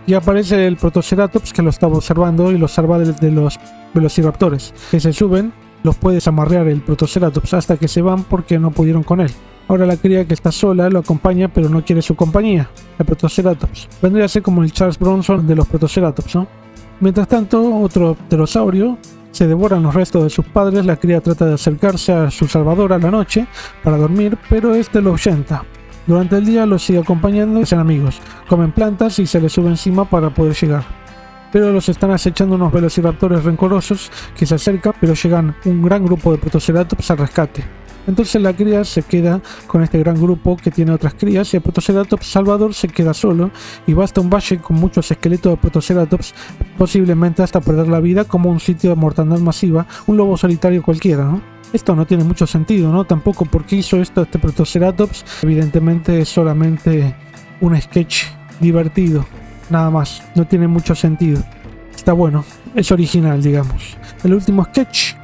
y aparece el Protoceratops que lo está observando y lo salva de los velociraptores que se suben. Los puedes amarrear el Protoceratops hasta que se van porque no pudieron con él. Ahora la cría que está sola lo acompaña pero no quiere su compañía, el Protoceratops. Vendría a ser como el Charles Bronson de los Protoceratops, ¿no? Mientras tanto, otro pterosaurio se devoran los restos de sus padres. La cría trata de acercarse a su salvador a la noche para dormir, pero este lo ahuyenta. Durante el día los sigue acompañando y son amigos. Comen plantas y se les sube encima para poder llegar. Pero los están acechando unos velociraptores rencorosos que se acercan, pero llegan un gran grupo de Protoceratops al rescate. Entonces la cría se queda con este gran grupo que tiene otras crías y el Protoceratops salvador se queda solo y basta un valle con muchos esqueletos de Protoceratops, posiblemente hasta perder la vida como un sitio de mortandad masiva, un lobo solitario cualquiera, ¿no? Esto no tiene mucho sentido, ¿no? Tampoco porque hizo esto este Protoceratops. Evidentemente es solamente un sketch divertido, nada más. No tiene mucho sentido. Está bueno, es original, digamos. El último sketch,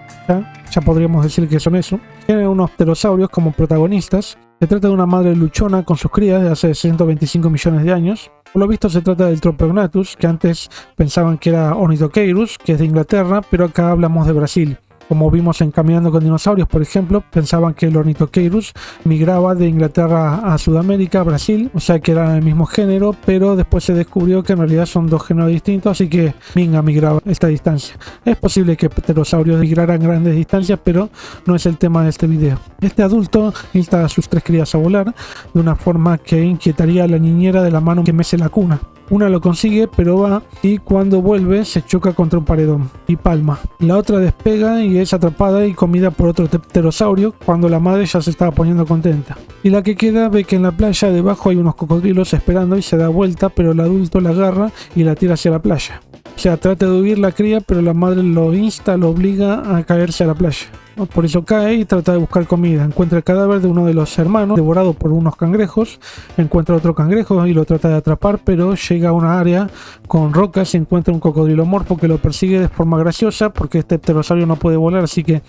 ya podríamos decir que son eso. Tiene unos pterosaurios como protagonistas. Se trata de una madre luchona con sus crías de hace 125 millones de años. Por lo visto se trata del Tropegnathus, que antes pensaban que era Ornithocheirus, que es de Inglaterra, pero acá hablamos de Brasil. Como vimos en Caminando con Dinosaurios, por ejemplo, pensaban que el Ornithocheirus migraba de Inglaterra a Sudamérica, a Brasil, o sea que eran el mismo género, pero después se descubrió que en realidad son dos géneros distintos, así que Minga migraba esta distancia. Es posible que pterosaurios migraran grandes distancias, pero no es el tema de este video. Este adulto insta a sus 3 crías a volar de una forma que inquietaría a la niñera de la mano que mece la cuna. Una lo consigue, pero va, y cuando vuelve se choca contra un paredón y palma. La otra despega y es atrapada y comida por otro pterosaurio cuando la madre ya se estaba poniendo contenta. Y la que queda ve que en la playa debajo hay unos cocodrilos esperando y se da vuelta, pero el adulto la agarra y la tira hacia la playa. O sea, trata de huir la cría, pero la madre lo insta, lo obliga a caerse a la playa. Por eso cae y trata de buscar comida. Encuentra el cadáver de uno de los hermanos, devorado por unos cangrejos. Encuentra otro cangrejo y lo trata de atrapar, pero llega a una área con rocas y encuentra un cocodrilo morfo que lo persigue de forma graciosa, porque este pterosaurio no puede volar, así que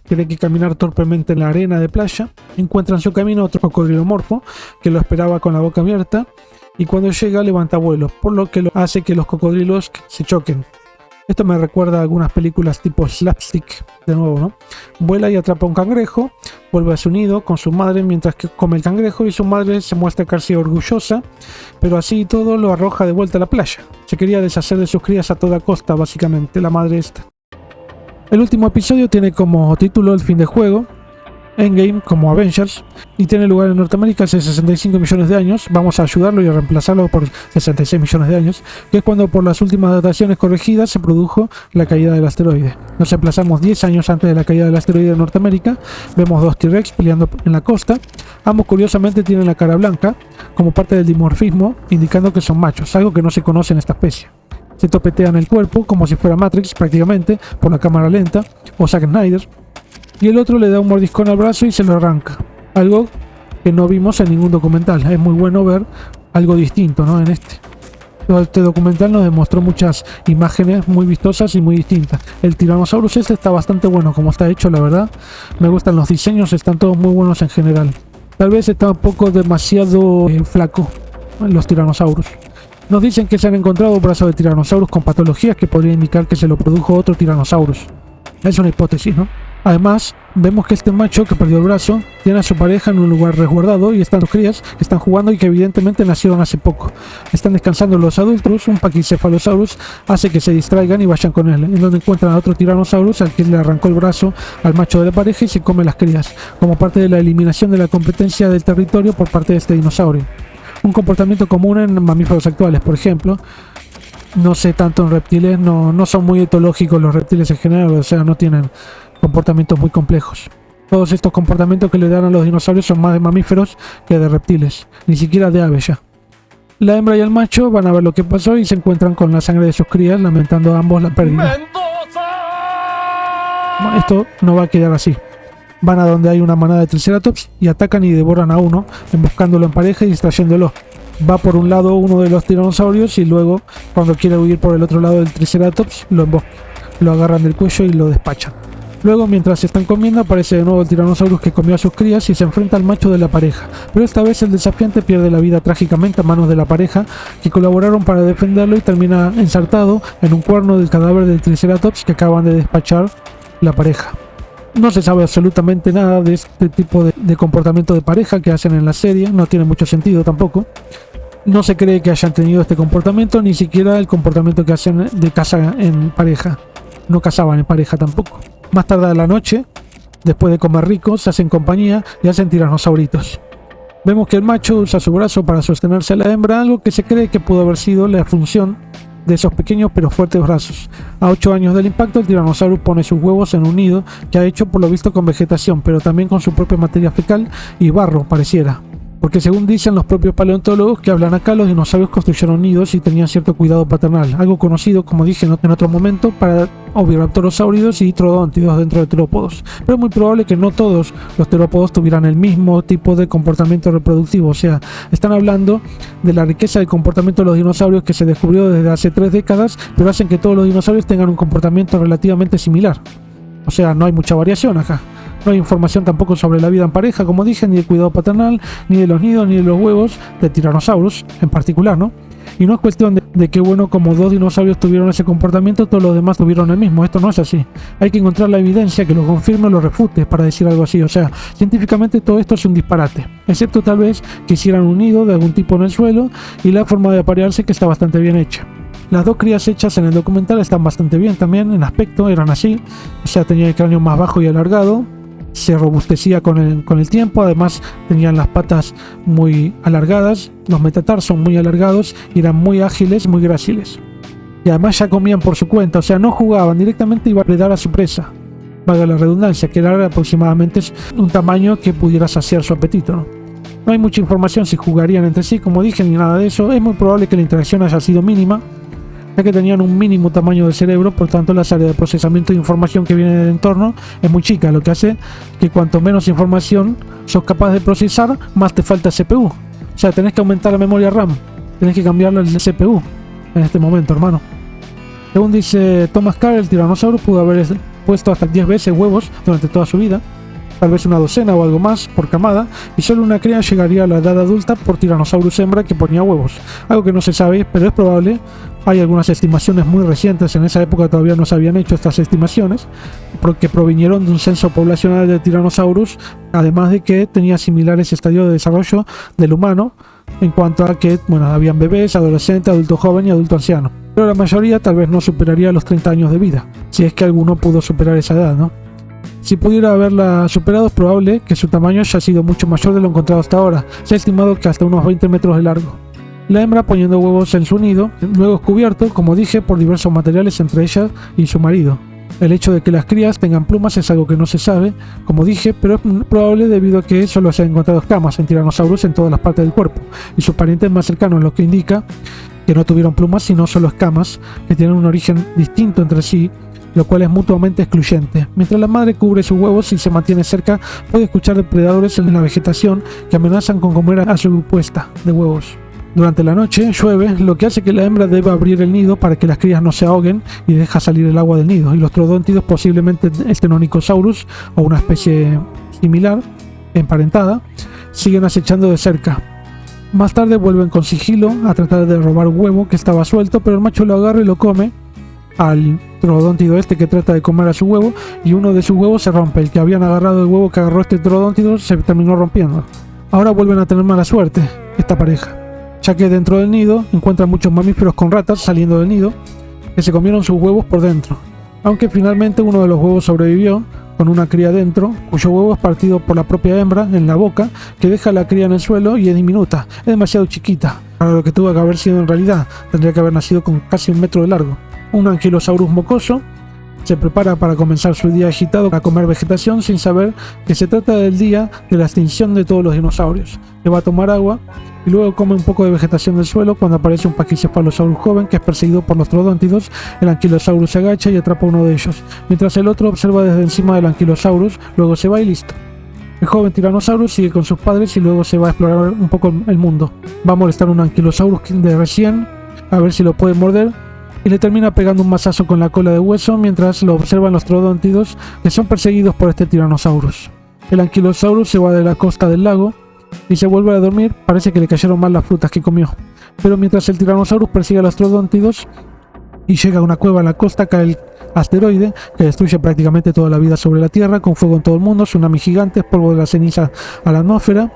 tiene que caminar torpemente en la arena de playa. Encuentra en su camino otro cocodrilo morfo que lo esperaba con la boca abierta, y cuando llega levanta vuelo, por lo que hace que los cocodrilos se choquen. Esto me recuerda a algunas películas tipo Slapstick, de nuevo, ¿no? Vuela y atrapa un cangrejo, vuelve a su nido con su madre mientras que come el cangrejo, y su madre se muestra casi orgullosa, pero así y todo lo arroja de vuelta a la playa. Se quería deshacer de sus crías a toda costa, básicamente, la madre esta. El último episodio tiene como título El fin del juego, Endgame como Avengers, y tiene lugar en Norteamérica hace 65 millones de años. Vamos a ayudarlo y a reemplazarlo por 66 millones de años, que es cuando por las últimas dataciones corregidas se produjo la caída del asteroide. Nos emplazamos 10 años antes de la caída del asteroide en Norteamérica. Vemos 2 T-Rex peleando en la costa. Ambos curiosamente tienen la cara blanca como parte del dimorfismo, indicando que son machos, algo que no se conoce en esta especie. Se topetean el cuerpo como si fuera Matrix prácticamente por la cámara lenta, o Zack Snyder, y el otro le da un mordiscón al brazo y se lo arranca, algo que no vimos en ningún documental. Es muy bueno ver algo distinto, ¿no? En este documental nos demostró muchas imágenes muy vistosas y muy distintas. El Tyrannosaurus este está bastante bueno como está hecho, la verdad. Me gustan los diseños, están todos muy buenos en general. Tal vez está un poco demasiado flaco los Tyrannosaurus. Nos dicen que se han encontrado brazos de Tyrannosaurus con patologías que podría indicar que se lo produjo otro Tyrannosaurus. Es una hipótesis, ¿no? Además, vemos que este macho que perdió el brazo tiene a su pareja en un lugar resguardado, y están sus crías que están jugando y que evidentemente nacieron hace poco. Están descansando los adultos. Un Pachycephalosaurus hace que se distraigan y vayan con él, en donde encuentran a otro Tyrannosaurus al que le arrancó el brazo al macho de la pareja y se come las crías, como parte de la eliminación de la competencia del territorio por parte de este dinosaurio. Un comportamiento común en mamíferos actuales, por ejemplo. No sé tanto en reptiles, no son muy etológicos los reptiles en general, o sea, no tienen comportamientos muy complejos. Todos estos comportamientos que le dan a los dinosaurios son más de mamíferos que de reptiles, ni siquiera de aves ya. La hembra y el macho van a ver lo que pasó y se encuentran con la sangre de sus crías, lamentando a ambos la pérdida. Esto no va a quedar así. Van a donde hay una manada de Triceratops y atacan y devoran a uno, emboscándolo en pareja y distrayéndolo. Va por un lado uno de los tiranosaurios y luego, cuando quiere huir por el otro lado del Triceratops, lo embosca. Lo agarran del cuello y lo despachan. Luego, mientras se están comiendo, aparece de nuevo el Tyrannosaurus que comió a sus crías y se enfrenta al macho de la pareja. Pero esta vez el desafiante pierde la vida trágicamente a manos de la pareja, que colaboraron para defenderlo, y termina ensartado en un cuerno del cadáver del Triceratops que acaban de despachar la pareja. No se sabe absolutamente nada de este tipo de comportamiento de pareja que hacen en la serie, no tiene mucho sentido tampoco. No se cree que hayan tenido este comportamiento, ni siquiera el comportamiento que hacen de caza en pareja. No cazaban en pareja tampoco. Más tarde a la noche, después de comer rico, se hacen compañía y hacen tiranosauritos. Vemos que el macho usa su brazo para sostenerse a la hembra, algo que se cree que pudo haber sido la función de esos pequeños pero fuertes brazos. A 8 años del impacto, el Tyrannosaurus pone sus huevos en un nido que ha hecho por lo visto con vegetación, pero también con su propia materia fecal y barro, pareciera. Porque según dicen los propios paleontólogos que hablan acá, los dinosaurios construyeron nidos y tenían cierto cuidado paternal, algo conocido, como dije en otro momento, para oviraptorosáuridos y troodóntidos dentro de terópodos. Pero es muy probable que no todos los terópodos tuvieran el mismo tipo de comportamiento reproductivo, o sea, están hablando de la riqueza del comportamiento de los dinosaurios que se descubrió desde hace 3 décadas, pero hacen que todos los dinosaurios tengan un comportamiento relativamente similar. O sea, no hay mucha variación acá. No hay información tampoco sobre la vida en pareja, como dije, ni de cuidado paternal, ni de los nidos, ni de los huevos de Tyrannosaurus en particular, ¿no? Y no es cuestión de que, bueno, como 2 dinosaurios tuvieron ese comportamiento, todos los demás tuvieron el mismo. Esto no es así. Hay que encontrar la evidencia que lo confirme o lo refute para decir algo así. O sea, científicamente todo esto es un disparate. Excepto tal vez que hicieran un nido de algún tipo en el suelo y la forma de aparearse, que está bastante bien hecha. Las 2 crías hechas en el documental están bastante bien también en aspecto, eran así. O sea, tenía el cráneo más bajo y alargado. Se robustecía con el tiempo, además tenían las patas muy alargadas, los metatarsos muy alargados y eran muy ágiles, muy gráciles. Y además ya comían por su cuenta, o sea, no jugaban, directamente iban a predar a su presa. Valga la redundancia, que era aproximadamente un tamaño que pudiera saciar su apetito, ¿no? No hay mucha información si jugarían entre sí, como dije, ni nada de eso. Es muy probable que la interacción haya sido mínima, ya que tenían un mínimo tamaño de cerebro, por tanto las áreas de procesamiento de información que viene del entorno es muy chica, lo que hace que cuanto menos información sos capaz de procesar, más te falta CPU. O sea, tenés que aumentar la memoria RAM, tenés que cambiarle el CPU en este momento, hermano. Según dice Thomas Carr, el tiranosaurio pudo haber puesto hasta 10 veces huevos durante toda su vida, tal vez una docena o algo más por camada, y solo una cría llegaría a la edad adulta por Tyrannosaurus hembra que ponía huevos, algo que no se sabe, pero es probable. Hay algunas estimaciones muy recientes, en esa época todavía no se habían hecho estas estimaciones, que provinieron de un censo poblacional de Tyrannosaurus, además de que tenía similares estadios de desarrollo del humano, en cuanto a que, bueno, habían bebés, adolescentes, adulto joven y adulto anciano, pero la mayoría tal vez no superaría los 30 años de vida, si es que alguno pudo superar esa edad, ¿no? Si pudiera haberla superado, es probable que su tamaño haya sido mucho mayor de lo encontrado hasta ahora. Se ha estimado que hasta unos 20 metros de largo. La hembra poniendo huevos en su nido, luego es cubierto, como dije, por diversos materiales entre ella y su marido. El hecho de que las crías tengan plumas es algo que no se sabe, como dije, pero es probable debido a que solo se han encontrado escamas en Tyrannosaurus en todas las partes del cuerpo, y sus parientes más cercanos, lo que indica que no tuvieron plumas sino solo escamas, que tienen un origen distinto entre sí, lo cual es mutuamente excluyente. Mientras la madre cubre sus huevos y se mantiene cerca, puede escuchar depredadores en la vegetación que amenazan con comer a su puesta de huevos. Durante la noche llueve, lo que hace que la hembra deba abrir el nido para que las crías no se ahoguen y deja salir el agua del nido, y los troodóntidos, posiblemente el Stenonychosaurus o una especie similar, emparentada, siguen acechando de cerca. Más tarde vuelven con sigilo a tratar de robar un huevo que estaba suelto, pero el macho lo agarra y lo come al troodóntido este, que trata de comer a su huevo, y uno de sus huevos se rompe. El que habían agarrado, el huevo que agarró este troodóntido, se terminó rompiendo. Ahora vuelven a tener mala suerte esta pareja, ya que dentro del nido encuentran muchos mamíferos con ratas saliendo del nido que se comieron sus huevos por dentro, aunque finalmente uno de los huevos sobrevivió con una cría dentro, cuyo huevo es partido por la propia hembra en la boca, que deja a la cría en el suelo y es diminuta, es demasiado chiquita para lo que tuvo que haber sido en realidad. Tendría que haber nacido con casi 1 metro de largo. Un Ankylosaurus mocoso se prepara para comenzar su día agitado a comer vegetación, sin saber que se trata del día de la extinción de todos los dinosaurios. Le va a tomar agua y luego come un poco de vegetación del suelo cuando aparece un Pachycephalosaurus joven que es perseguido por los troodóntidos. El Ankylosaurus se agacha y atrapa a uno de ellos, mientras el otro observa desde encima del Ankylosaurus, luego se va y listo. El joven Tyrannosaurus sigue con sus padres y luego se va a explorar un poco el mundo. Va a molestar a un Ankylosaurus de recién, a ver si lo puede morder, y le termina pegando un mazazo con la cola de hueso mientras lo observan los troodóntidos, que son perseguidos por este Tyrannosaurus. El Ankylosaurus se va de la costa del lago y se vuelve a dormir. Parece que le cayeron mal las frutas que comió, pero mientras el Tyrannosaurus persigue a los troodóntidos y llega a una cueva en la costa, cae el asteroide que destruye prácticamente toda la vida sobre la Tierra, con fuego en todo el mundo, tsunami gigantes, polvo de la ceniza a la atmósfera,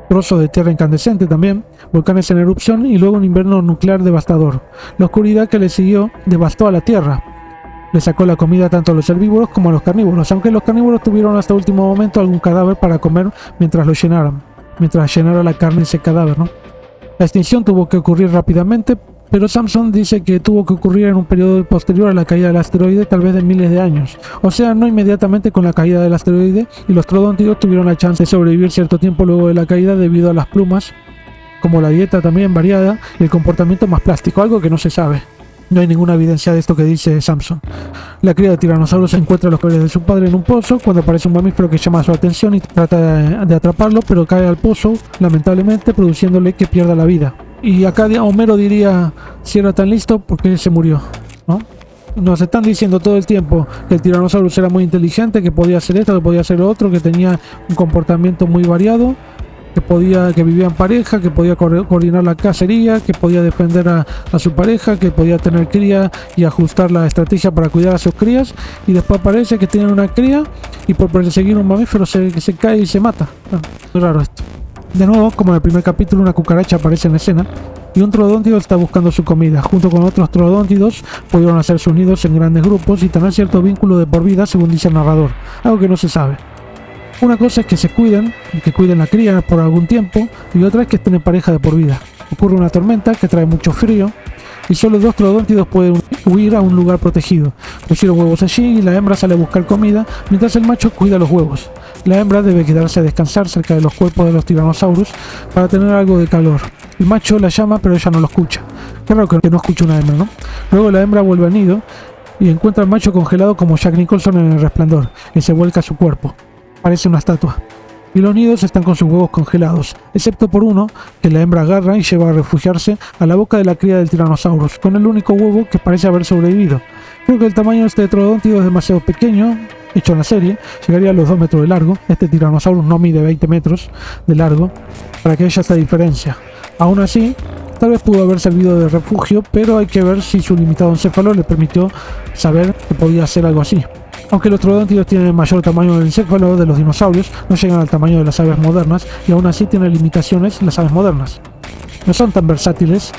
trozos de tierra incandescente también, volcanes en erupción y luego un invierno nuclear devastador. La oscuridad que le siguió devastó a la Tierra. Le sacó la comida tanto a los herbívoros como a los carnívoros, aunque los carnívoros tuvieron hasta último momento algún cadáver para comer mientras lo llenaran, mientras llenara la carne ese cadáver, ¿no? La extinción tuvo que ocurrir rápidamente Pero Samson dice que tuvo que ocurrir en un periodo posterior a la caída del asteroide, tal vez de miles de años. O sea, no inmediatamente con la caída del asteroide, y los troodóntidos tuvieron la chance de sobrevivir cierto tiempo luego de la caída debido a las plumas, como la dieta también variada y el comportamiento más plástico, algo que no se sabe. No hay ninguna evidencia de esto que dice Samson. La cría de tiranosaurus encuentra los cadáveres de su padre en un pozo cuando aparece un mamífero que llama su atención y trata de atraparlo, pero cae al pozo, lamentablemente produciéndole que pierda la vida. Y acá Homero diría, si era tan listo, ¿por qué se murió? ¿No? Nos están diciendo todo el tiempo que el tiranosaurus era muy inteligente, que podía hacer esto, que podía hacer lo otro, que tenía un comportamiento muy variado, que vivía en pareja, que podía coordinar la cacería, que podía defender a su pareja, que podía tener cría y ajustar la estrategia para cuidar a sus crías, y después aparece que tienen una cría y por perseguir un mamífero se cae y se mata. Muy raro esto. De nuevo, como en el primer capítulo, una cucaracha aparece en escena y un troodóntido está buscando su comida. Junto con otros troodóntidos pudieron hacerse unidos en grandes grupos y tener cierto vínculo de por vida, según dice el narrador, algo que no se sabe. Una cosa es que se cuiden, que cuiden la cría por algún tiempo, y otra es que estén en pareja de por vida. Ocurre una tormenta que trae mucho frío y solo dos troodóntidos pueden huir a un lugar protegido. Pusieron huevos allí y la hembra sale a buscar comida mientras el macho cuida los huevos. La hembra debe quedarse a descansar cerca de los cuerpos de los tiranosaurus para tener algo de calor. El macho la llama, pero ella no lo escucha. Qué raro que no escuche una hembra, ¿no? Luego la hembra vuelve al nido y encuentra al macho congelado como Jack Nicholson en El Resplandor, y se vuelca a su cuerpo. Parece una estatua. Y los nidos están con sus huevos congelados, excepto por uno que la hembra agarra y lleva a refugiarse a la boca de la cría del tiranosaurus, con el único huevo que parece haber sobrevivido. Creo que el tamaño de este troodóntido es demasiado pequeño, hecho en la serie, llegaría a los 2 metros de largo. Este tiranosaurus no mide 20 metros de largo, para que haya esta diferencia. Aún así, tal vez pudo haber servido de refugio, pero hay que ver si su limitado encéfalo le permitió saber que podía hacer algo así. Aunque los troodóntidos tienen el mayor tamaño del encéfalo de los dinosaurios, no llegan al tamaño de las aves modernas y aún así tienen limitaciones las aves modernas. No son tan versátiles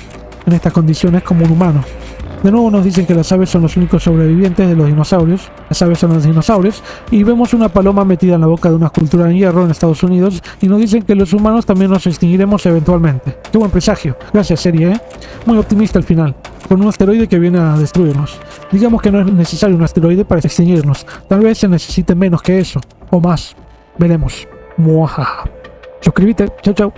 en estas condiciones como un humano. De nuevo nos dicen que las aves son los únicos sobrevivientes de los dinosaurios. Las aves son los dinosaurios y vemos una paloma metida en la boca de una escultura en hierro en Estados Unidos y nos dicen que los humanos también nos extinguiremos eventualmente. Qué buen presagio. Gracias, serie, ¿eh? Muy optimista al final, con un asteroide que viene a destruirnos. Digamos que no es necesario un asteroide para extinguirnos. Tal vez se necesite menos que eso, o más. Veremos. Muajaja. Suscríbete. Chau, chau.